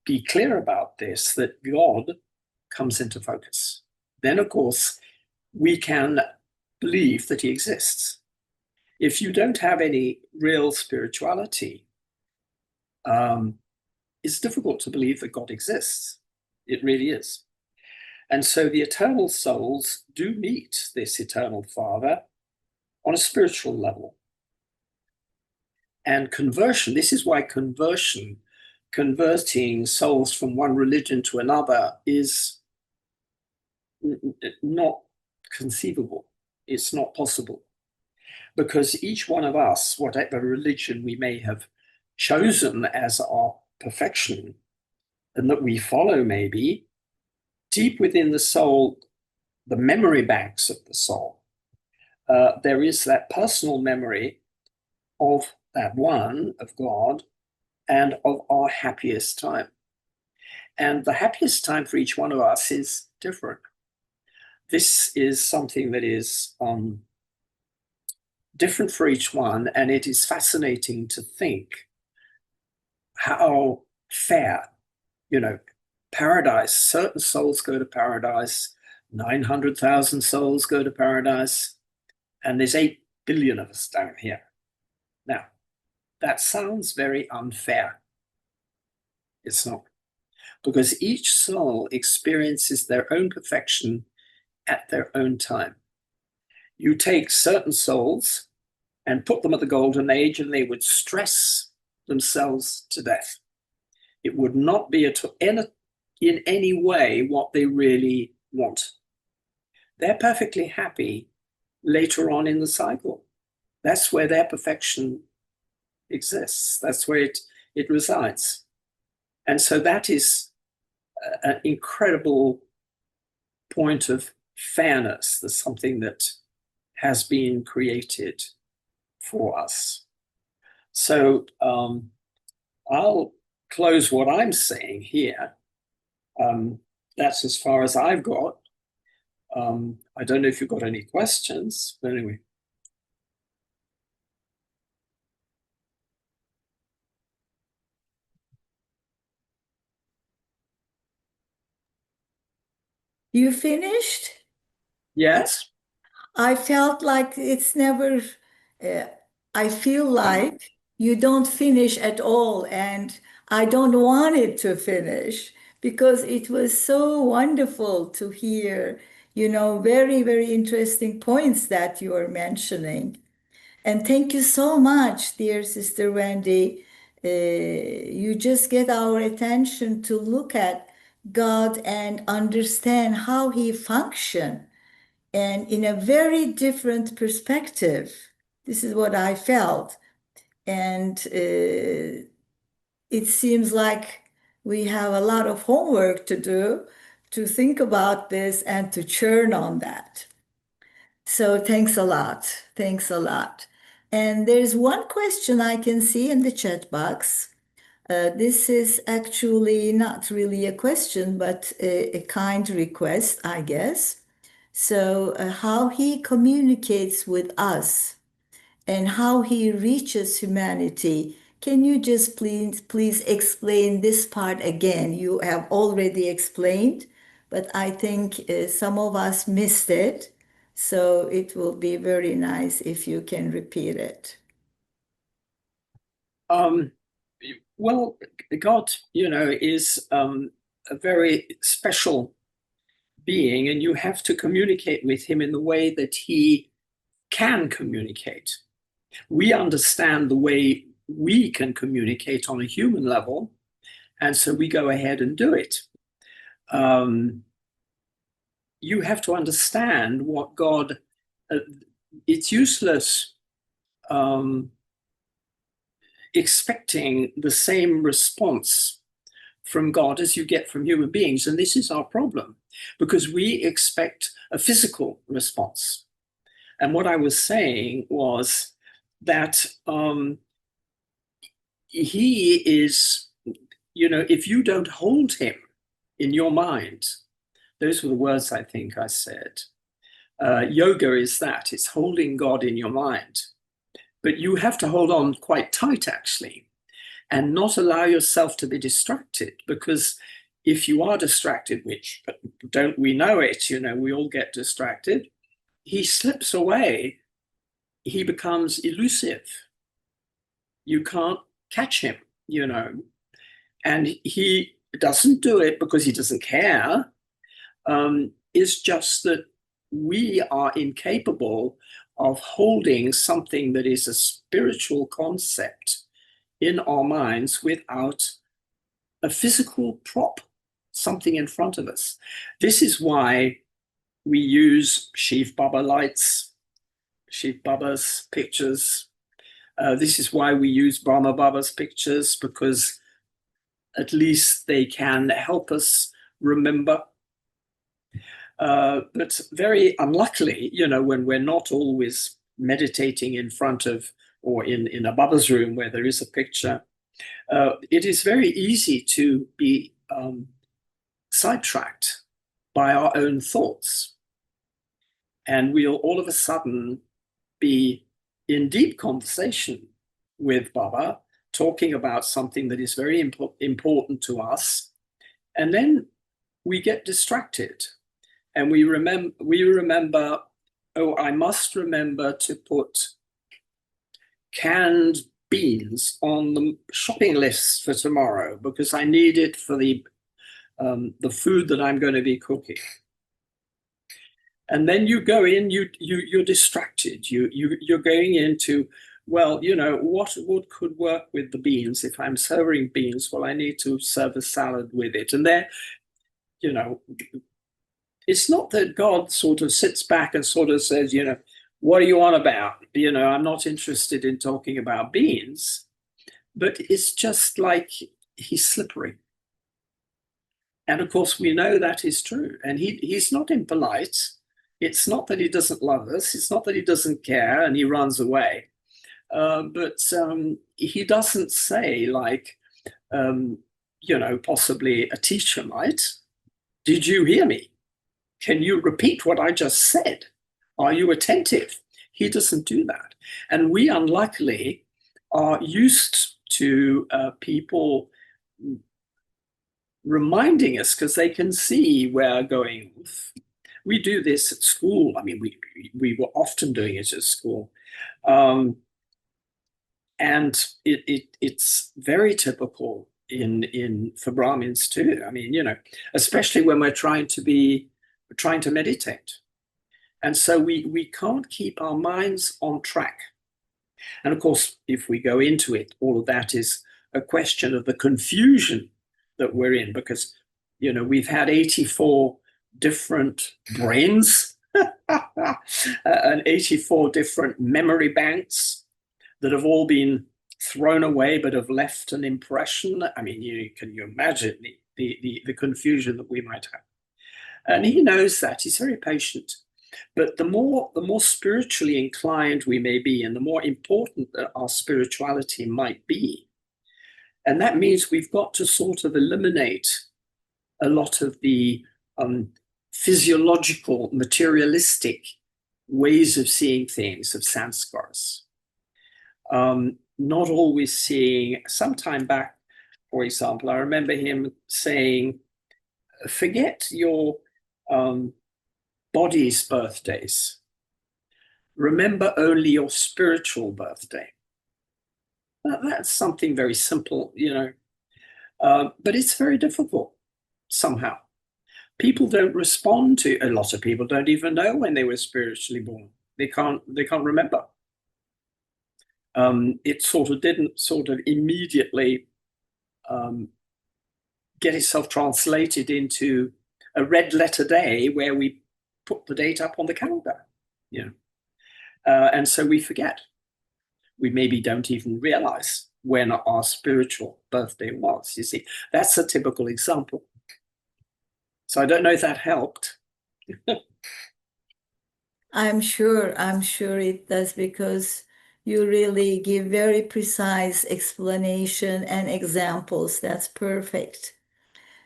be clear about this that God comes into focus. Then, of course, we can believe that he exists. If you don't have any real spirituality, it's difficult to believe that God exists. It really is. And so the eternal souls do meet this eternal Father on a spiritual level. And conversion, this is why conversion, converting souls from one religion to another, is not conceivable. It's not possible. Because each one of us, whatever religion we may have chosen as our perfection, and that we follow maybe, deep within the soul, the memory banks of the soul, there is that personal memory of that one, of God, and of our happiest time. And the happiest time for each one of us is different. This is something that is different for each one, and it is fascinating to think how fair, paradise, certain souls go to paradise, 900,000 souls go to paradise, and there's 8 billion of us down here. Now, that sounds very unfair. It's not, because each soul experiences their own perfection at their own time. You take certain souls and put them at the golden age, and they would stress themselves to death. It would not be in any way what they really want. They're perfectly happy later on in the cycle. That's where their perfection exists. That's where it resides. And so that is an incredible point of fairness. There's something that has been created for us. So I'll close what I'm saying here. That's as far as I've got. I don't know if you've got any questions, but anyway. You finished? Yes. I felt like it's never, uh, I feel like you don't finish at all, and I don't want it to finish because it was so wonderful to hear, very, very interesting points that you are mentioning. And thank you so much, dear Sister Wendy. You just get our attention to look at God and understand how He functions and in a very different perspective. This is what I felt. And it seems like we have a lot of homework to do to think about this and to churn on that. So thanks a lot. Thanks a lot. And there's one question I can see in the chat box. This is actually not really a question, but a kind request, I guess. So, how he communicates with us and how he reaches humanity. Can you just please explain this part again? You have already explained, but I think some of us missed it. So it will be very nice if you can repeat it. Well, God, is a very special being, and you have to communicate with him in the way that he can communicate. We understand the way we can communicate on a human level, and so we go ahead and do it. You have to understand what God, it's useless expecting the same response from God as you get from human beings. And this is our problem, because we expect a physical response. And what I was saying was that he is, if you don't hold him in your mind, those were the words I think I said. Yoga is that, it's holding God in your mind. But you have to hold on quite tight, actually, and not allow yourself to be distracted, because if you are distracted, which don't we know it, we all get distracted, he slips away, he becomes elusive. You can't catch him, and he doesn't do it because he doesn't care. is just that we are incapable of holding something that is a spiritual concept in our minds without a physical prop, something in front of us. This is why we use Shiv Baba lights, Shiv Baba's pictures. This is why we use Brahma Baba's pictures, because at least they can help us remember. But very unluckily, when we're not always meditating in front of or in a Baba's room where there is a picture, it is very easy to be sidetracked by our own thoughts. And we'll all of a sudden be in deep conversation with Baba, talking about something that is very important to us. And then we get distracted. And we remember, oh, I must remember to put canned beans on the shopping list for tomorrow because I need it for the food that I'm going to be cooking. And then you go in, you're distracted. You're going into, well, what could work with the beans? If I'm serving beans, well, I need to serve a salad with it. And there, it's not that God sort of sits back and sort of says, what are you on about? I'm not interested in talking about beans, but it's just like he's slippery. And of course, we know that is true. And he's not impolite. It's not that he doesn't love us. It's not that he doesn't care and he runs away. But he doesn't say like, possibly a teacher might, did you hear me? Can you repeat what I just said? Are you attentive? He doesn't do that. And we unluckily are used to people reminding us because they can see we're going off. We do this at school. I mean, we were often doing it at school. And it's very typical for Brahmins too. I mean, especially when we're trying to meditate. And so we can't keep our minds on track. And of course, if we go into it, all of that is a question of the confusion that we're in, because, we've had 84 different brains and 84 different memory banks that have all been thrown away but have left an impression. I mean, can you imagine the confusion that we might have? And he knows that. He's very patient. But the more spiritually inclined we may be, and the more important that our spirituality might be, and that means we've got to sort of eliminate a lot of the physiological, materialistic ways of seeing things, of sanskars. Not always seeing, some time back, for example, I remember him saying, forget your body's birthdays. Remember only your spiritual birthday. That's something very simple, but it's very difficult somehow. People don't respond to, a lot of people don't even know when they were spiritually born. They can't remember. It sort of didn't immediately get itself translated into a red letter day where we put the date up on the calendar, and so we forget. We maybe don't even realize when our spiritual birthday was. You see, that's a typical example. So I don't know if that helped. I'm sure it does, because you really give very precise explanation and examples. That's perfect.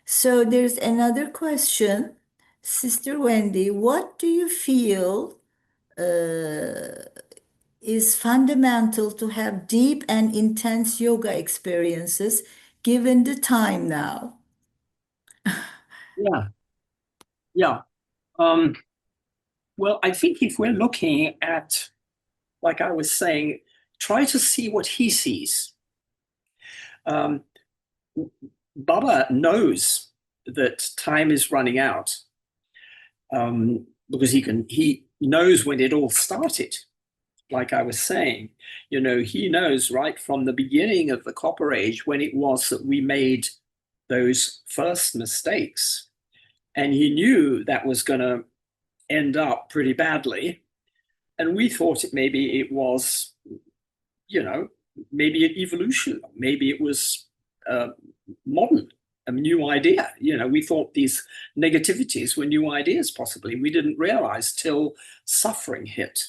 So there's another question. Sister Wendy, what do you feel is fundamental to have deep and intense yoga experiences given the time now? Yeah. Well, I think if we're looking at, like I was saying, try to see what he sees. Baba knows that time is running out. because he knows when it all started. Like I was saying, he knows right from the beginning of the Copper Age when it was that we made those first mistakes. And he knew that was going to end up pretty badly. And we thought maybe it was, maybe an evolution, maybe it was modern, a new idea. We thought these negativities were new ideas, possibly. We didn't realize till suffering hit.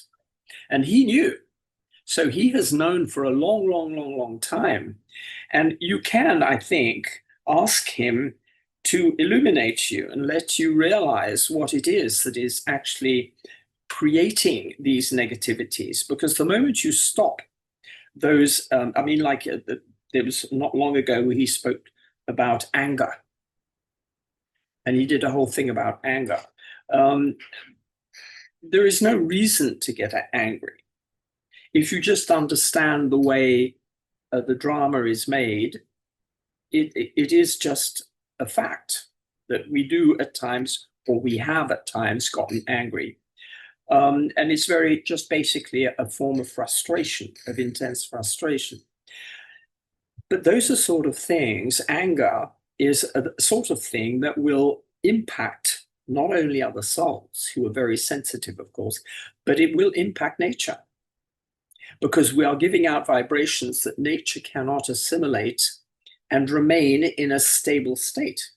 And he knew. So he has known for a long, long, long, long time. And you can, I think, ask him to illuminate you and let you realize what it is that is actually creating these negativities. Because the moment you stop those, there was not long ago where he spoke about anger. And he did a whole thing about anger. There is no reason to get angry. If you just understand the way the drama is made, it is just a fact that we do at times, or we have at times, gotten angry. And it's just basically a form of frustration, of intense frustration. But those are sort of things, anger is a sort of thing that will impact not only other souls, who are very sensitive, of course, but it will impact nature. Because we are giving out vibrations that nature cannot assimilate and remain in a stable state.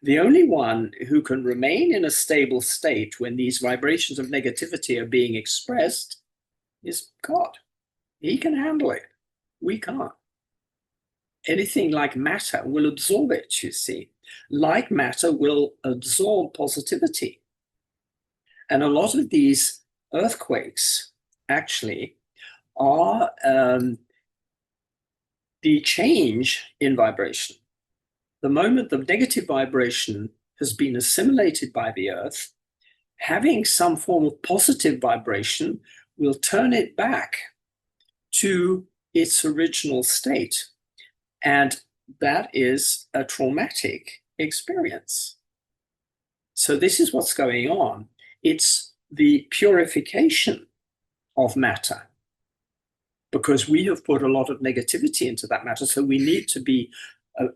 The only one who can remain in a stable state when these vibrations of negativity are being expressed is God. He can handle it. We can't. Anything like matter will absorb it, you see. Like matter will absorb positivity. And a lot of these earthquakes actually are the change in vibration. The moment the negative vibration has been assimilated by the earth, having some form of positive vibration will turn it back to its original state. And that is a traumatic experience. So this is what's going on. It's the purification of matter, because we have put a lot of negativity into that matter. So we need to be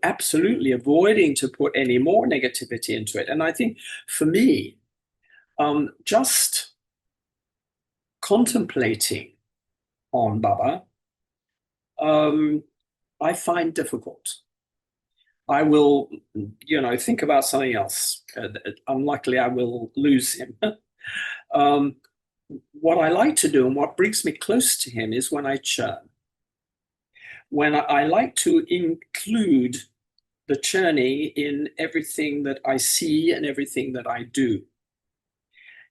absolutely avoiding to put any more negativity into it. And I think for me, just contemplating on Baba, I find difficult. I will, think about something else. Unluckily, I will lose him. What I like to do and what brings me close to him is when I churn. When I like to include the churning in everything that I see and everything that I do.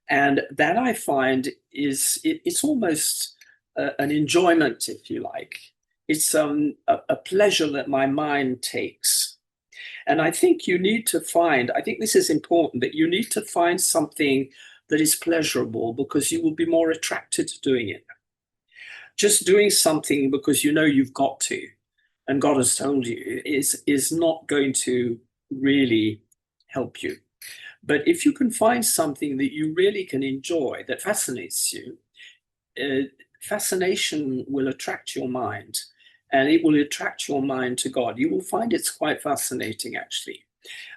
And that I find it's almost an enjoyment, if you like. It's a pleasure that my mind takes. And I think you need to find, I think this is important, that you need to find something that is pleasurable, because you will be more attracted to doing it. Just doing something because you've got to, and God has told you, is not going to really help you. But if you can find something that you really can enjoy, that fascinates you, fascination will attract your mind, and it will attract your mind to God. You will find it's quite fascinating, actually.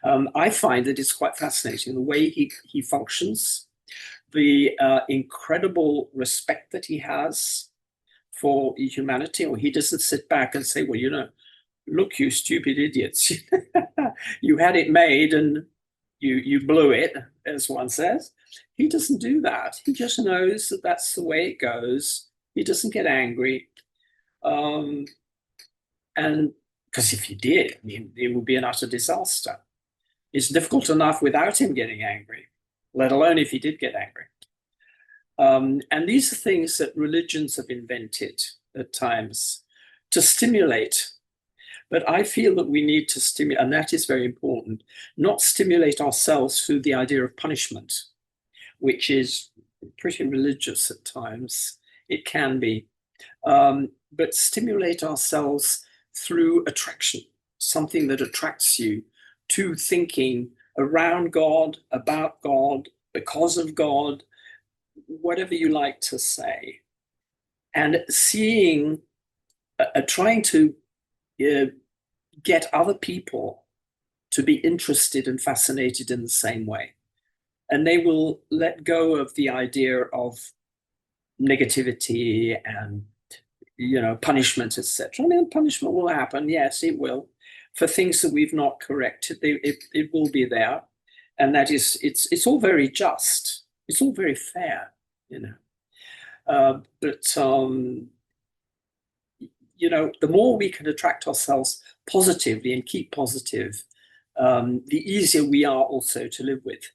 I find that it's quite fascinating, the way he functions, the incredible respect that he has for humanity. Or he doesn't sit back and say, well, look, you stupid idiots, you had it made and you blew it, as one says. He doesn't do that. He just knows that that's the way it goes. He doesn't get angry. And because if he did, it would be an utter disaster. It's difficult enough without him getting angry, let alone if he did get angry. And these are things that religions have invented at times to stimulate. But I feel that we need to stimulate, and that is very important, not stimulate ourselves through the idea of punishment, which is pretty religious at times. It can be. But stimulate ourselves through attraction, something that attracts you to thinking around God, about God, because of God, whatever you like to say, and seeing, trying to get other people to be interested and fascinated in the same way. And they will let go of the idea of negativity and punishment, etc. I mean, punishment will happen, yes, it will, for things that we've not corrected. It will be there, and that is, it's all very just. It's all very fair, you know. But the more we can attract ourselves positively and keep positive, the easier we are also to live with.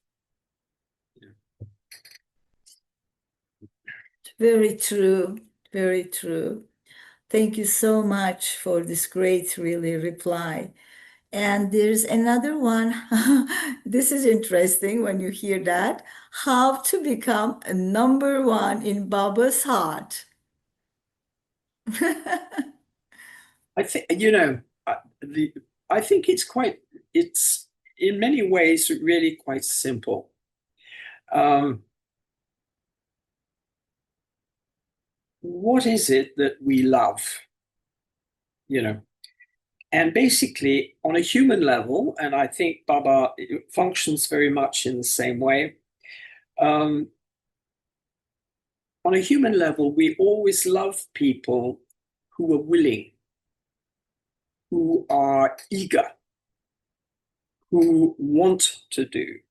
Very true. Very true. Thank you so much for this great, really, reply. And there's another one. This is interesting when you hear that. How to become a number one in Baba's heart. I think, I think it's in many ways really quite simple. What is it that we love? And basically, on a human level, and I think Baba functions very much in the same way. On a human level, we always love people who are willing, who are eager, who want to do.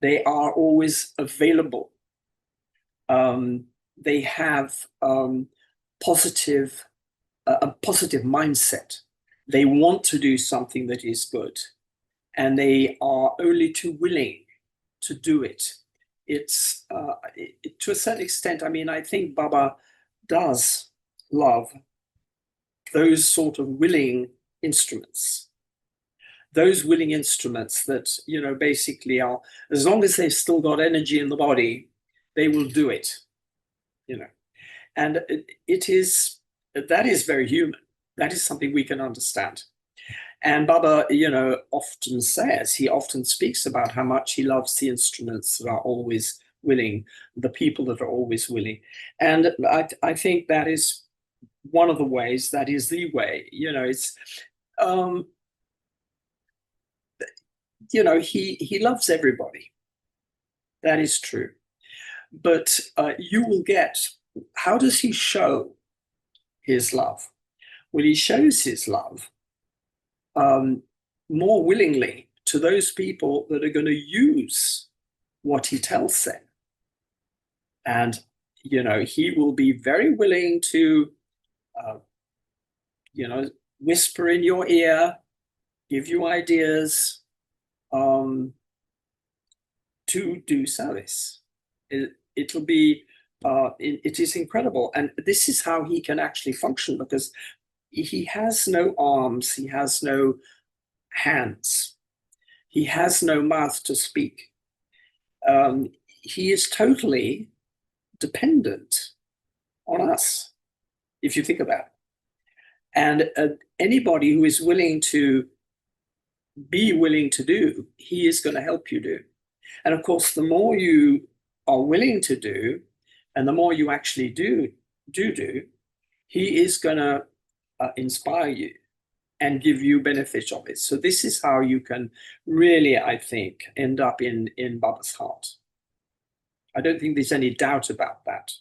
They are always available. They have positive a positive mindset. They want to do something that is good, and they are only too willing to do it. It's to a certain extent, I mean, I think Baba does love those sort of willing instruments. Those willing instruments that, basically are, as long as they've still got energy in the body, they will do it, And that is very human. That is something we can understand. And Baba, he often speaks about how much he loves the instruments that are always willing, the people that are always willing. And I think that is one of the ways, that is the way, it's, he loves everybody. That is true. But you will get, how does he show his love? Well, he shows his love more willingly to those people that are going to use what he tells them. And, he will be very willing to, whisper in your ear, give you ideas to do service. It'll be, it is incredible. And this is how he can actually function, because he has no arms, he has no hands, he has no mouth to speak. He is totally dependent on us, if you think about it. And anybody who is willing to do, he is going to help you do. And of course, the more you are willing to do, and the more you actually do, he is going to inspire you and give you benefit of it. So this is how you can really, I think, end up in Baba's heart. I don't think there's any doubt about that.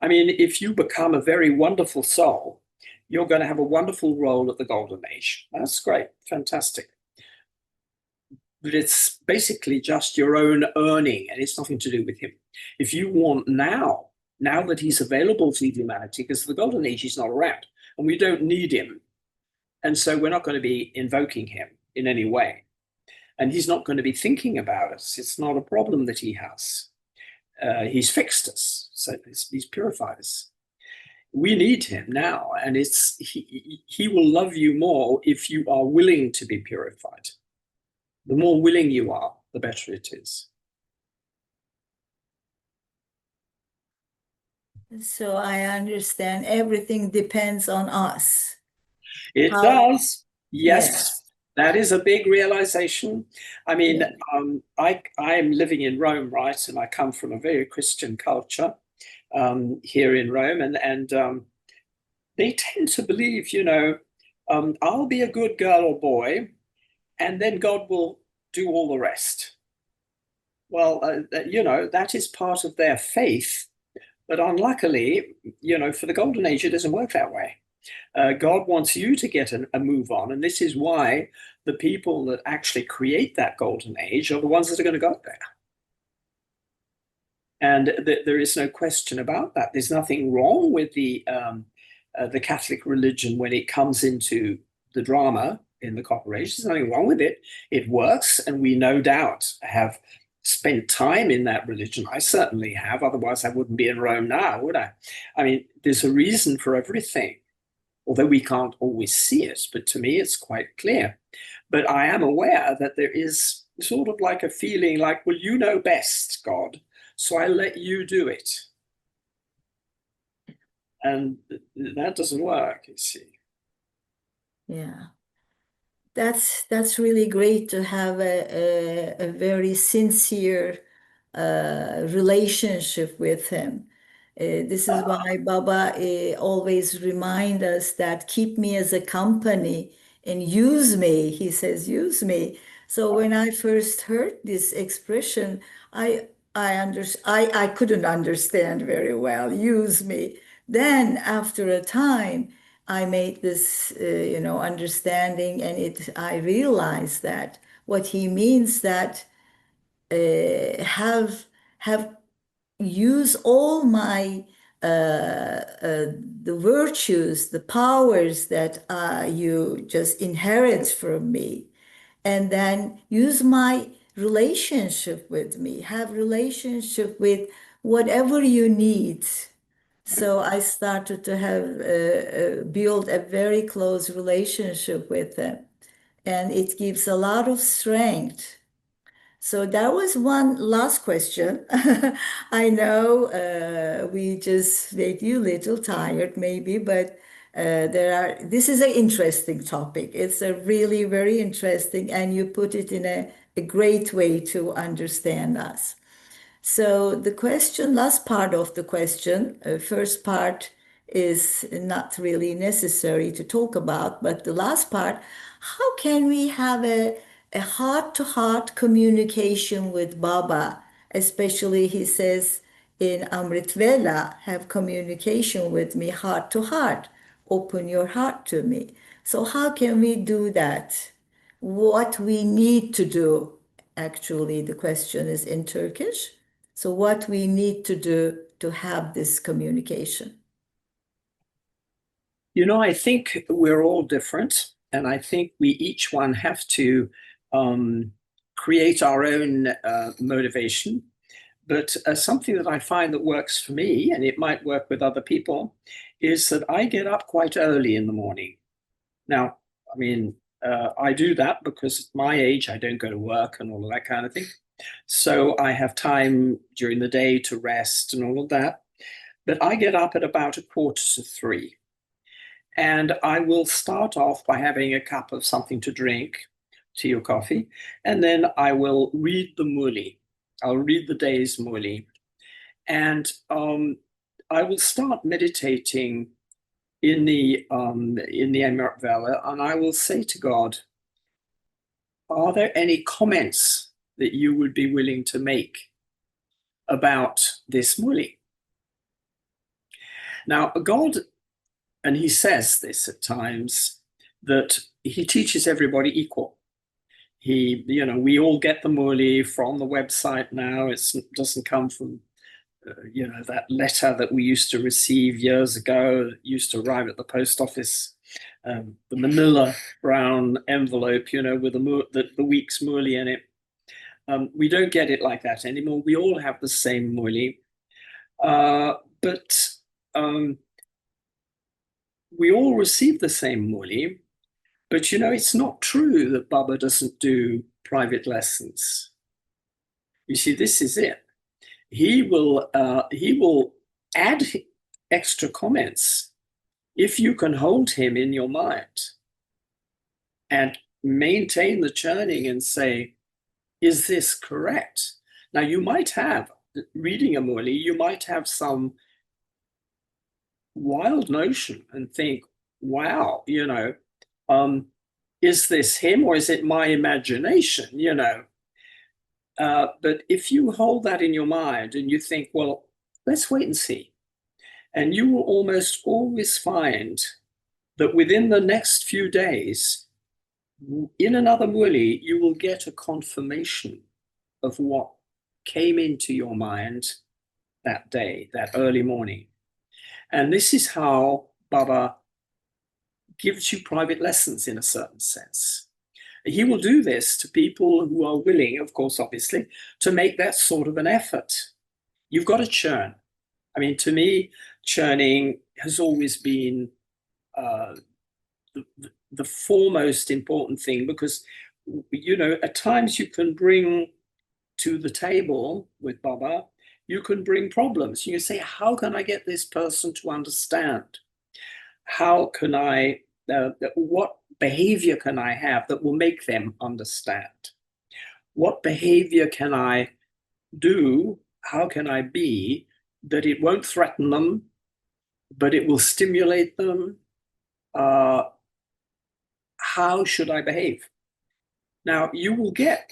I mean, if you become a very wonderful soul, you're going to have a wonderful role at the Golden Age. That's great, fantastic. But it's basically just your own earning, and it's nothing to do with him. If you want now that he's available to humanity, because the Golden Age is not around, and we don't need him, and so we're not going to be invoking him in any way. And he's not going to be thinking about us. It's not a problem that he has. He's fixed us, so he's purified us. We need him now, and he will love you more if you are willing to be purified. The more willing you are, the better it is. So I understand everything depends on us. It does. Yes. That is a big realization. I mean, Yeah. I'm living in Rome, right? And I come from a very Christian culture here in Rome, and they tend to believe, I'll be a good girl or boy, and then God will do all the rest. Well, that is part of their faith, but unluckily, for the golden age, it doesn't work that way. God wants you to get a move on, and this is why the people that actually create that golden age are the ones that are going to go there. And there is no question about that. There's nothing wrong with the Catholic religion when it comes into the drama in the Copper Age. There's nothing wrong with it. It works, and we no doubt have spent time in that religion. I certainly have. Otherwise, I wouldn't be in Rome now, would I? I mean, there's a reason for everything, although we can't always see it. But to me, it's quite clear. But I am aware that there is sort of like a feeling like, well, you know best, God, so I let you do it. And that doesn't work, you see. Yeah. That's really great to have a very sincere relationship with him. This is why Baba always remind us that keep me as a company and use me. He says, use me. So when I first heard this expression, I couldn't understand very well, use me. Then after a time, I made this, understanding, and I realized that what he means that have use all my the virtues, the powers that you just inherit from me, and then use my relationship with me, have relationship with whatever you need. So I started to have build a very close relationship with them, and it gives a lot of strength. So that was one last question. I know we just made you a little tired, maybe, but this is an interesting topic. It's a really very interesting, and you put it in a great way to understand us. So the question, last part of the question, first part is not really necessary to talk about, but the last part, how can we have a heart-to-heart communication with Baba? Especially he says in Amrit Vela, have communication with me heart to heart. Open your heart to me. So how can we do that? What we need to do, actually, the question is in Turkish. So what we need to do to have this communication. I think we're all different, and I think we each one have to create our own motivation. But something that I find that works for me, and it might work with other people, is that I get up quite early in the morning. Now, I mean, I do that because at my age, I don't go to work and all of that kind of thing. So I have time during the day to rest and all of that. But I get up at about 2:45. And I will start off by having a cup of something to drink, tea or coffee, and then I will read the Muli. I'll read the day's Muli. And I will start meditating in the Emirate Vela, and I will say to God, are there any comments that you would be willing to make about this Muli? Now, God, and he says this at times, that he teaches everybody equal. We all get the Muli from the website now. It doesn't come from, that letter that we used to receive years ago, used to arrive at the post office, the manila brown envelope, with the week's Muli in it. We don't get it like that anymore. We all have the same Muli. But we all receive the same Muli. But it's not true that Baba doesn't do private lessons. You see, this is it. He will add extra comments if you can hold him in your mind and maintain the churning and say, is this correct? Now, you might have, reading a Murli, you might have some wild notion and think, wow, is this him or is it my imagination, but if you hold that in your mind and you think, well, let's wait and see, and you will almost always find that within the next few days, in another Murli, you will get a confirmation of what came into your mind that day, that early morning. And this is how Baba gives you private lessons in a certain sense. He will do this to people who are willing, of course, obviously, to make that sort of an effort. You've got to churn. I mean, to me, churning has always been the foremost important thing, because, at times you can bring to the table with Baba, you can bring problems. You say, how can I get this person to understand? How can I, what behavior can I have that will make them understand? What behavior can I do? How can I be that it won't threaten them, but it will stimulate them? How should I behave? Now, you will get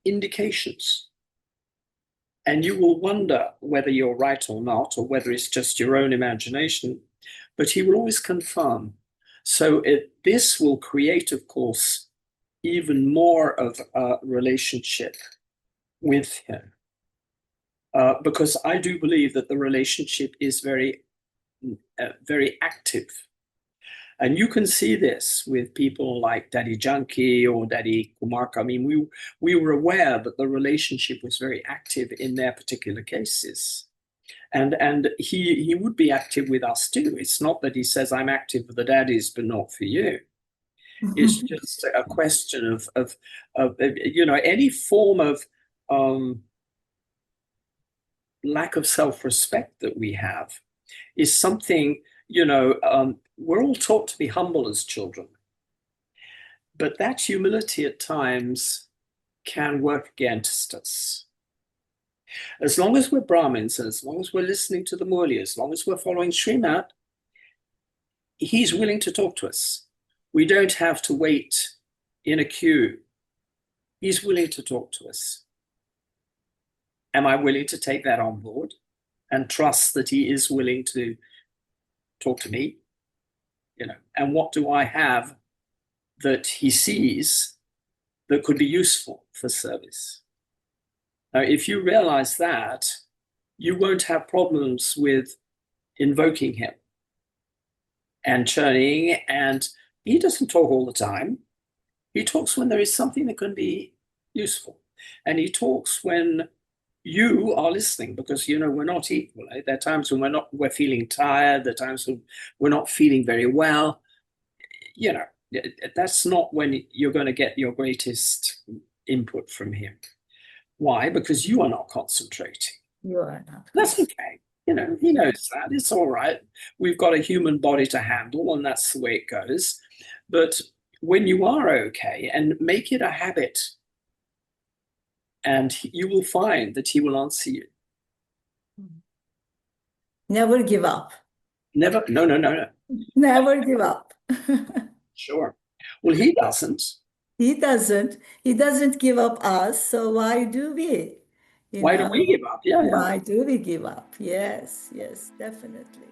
indications, and you will wonder whether you're right or not, or whether it's just your own imagination, but he will always confirm. So this will create, of course, even more of a relationship with him. Because I do believe that the relationship is very, very active. And you can see this with people like Daddy Janki or Daddy Kumarka. I mean, we were aware that the relationship was very active in their particular cases. And he would be active with us too. It's not that he says, I'm active for the daddies, but not for you. It's just a question of any form of lack of self-respect that we have is something, we're all taught to be humble as children. But that humility at times can work against us. As long as we're Brahmins, and as long as we're listening to the Murli, as long as we're following Srimad, he's willing to talk to us. We don't have to wait in a queue. He's willing to talk to us. Am I willing to take that on board and trust that he is willing to talk to me? And what do I have that he sees that could be useful for service? Now, if you realize that, you won't have problems with invoking him and churning. And he doesn't talk all the time. He talks when there is something that can be useful. And he talks when you are listening, because, we're not equal. Right? There are times when we're feeling tired. There are times when we're not feeling very well. That's not when you're going to get your greatest input from him. Why? Because you are not concentrating. You are not. That's okay. He knows that. It's all right. We've got a human body to handle, and that's the way it goes. But when you are okay, and make it a habit, and you will find that he will answer you. Never give up. Never. No. Never give up. Sure. Well, he doesn't. He doesn't give up us. So why do we? Why do we give up? Yeah. Why do we give up? Yes, definitely.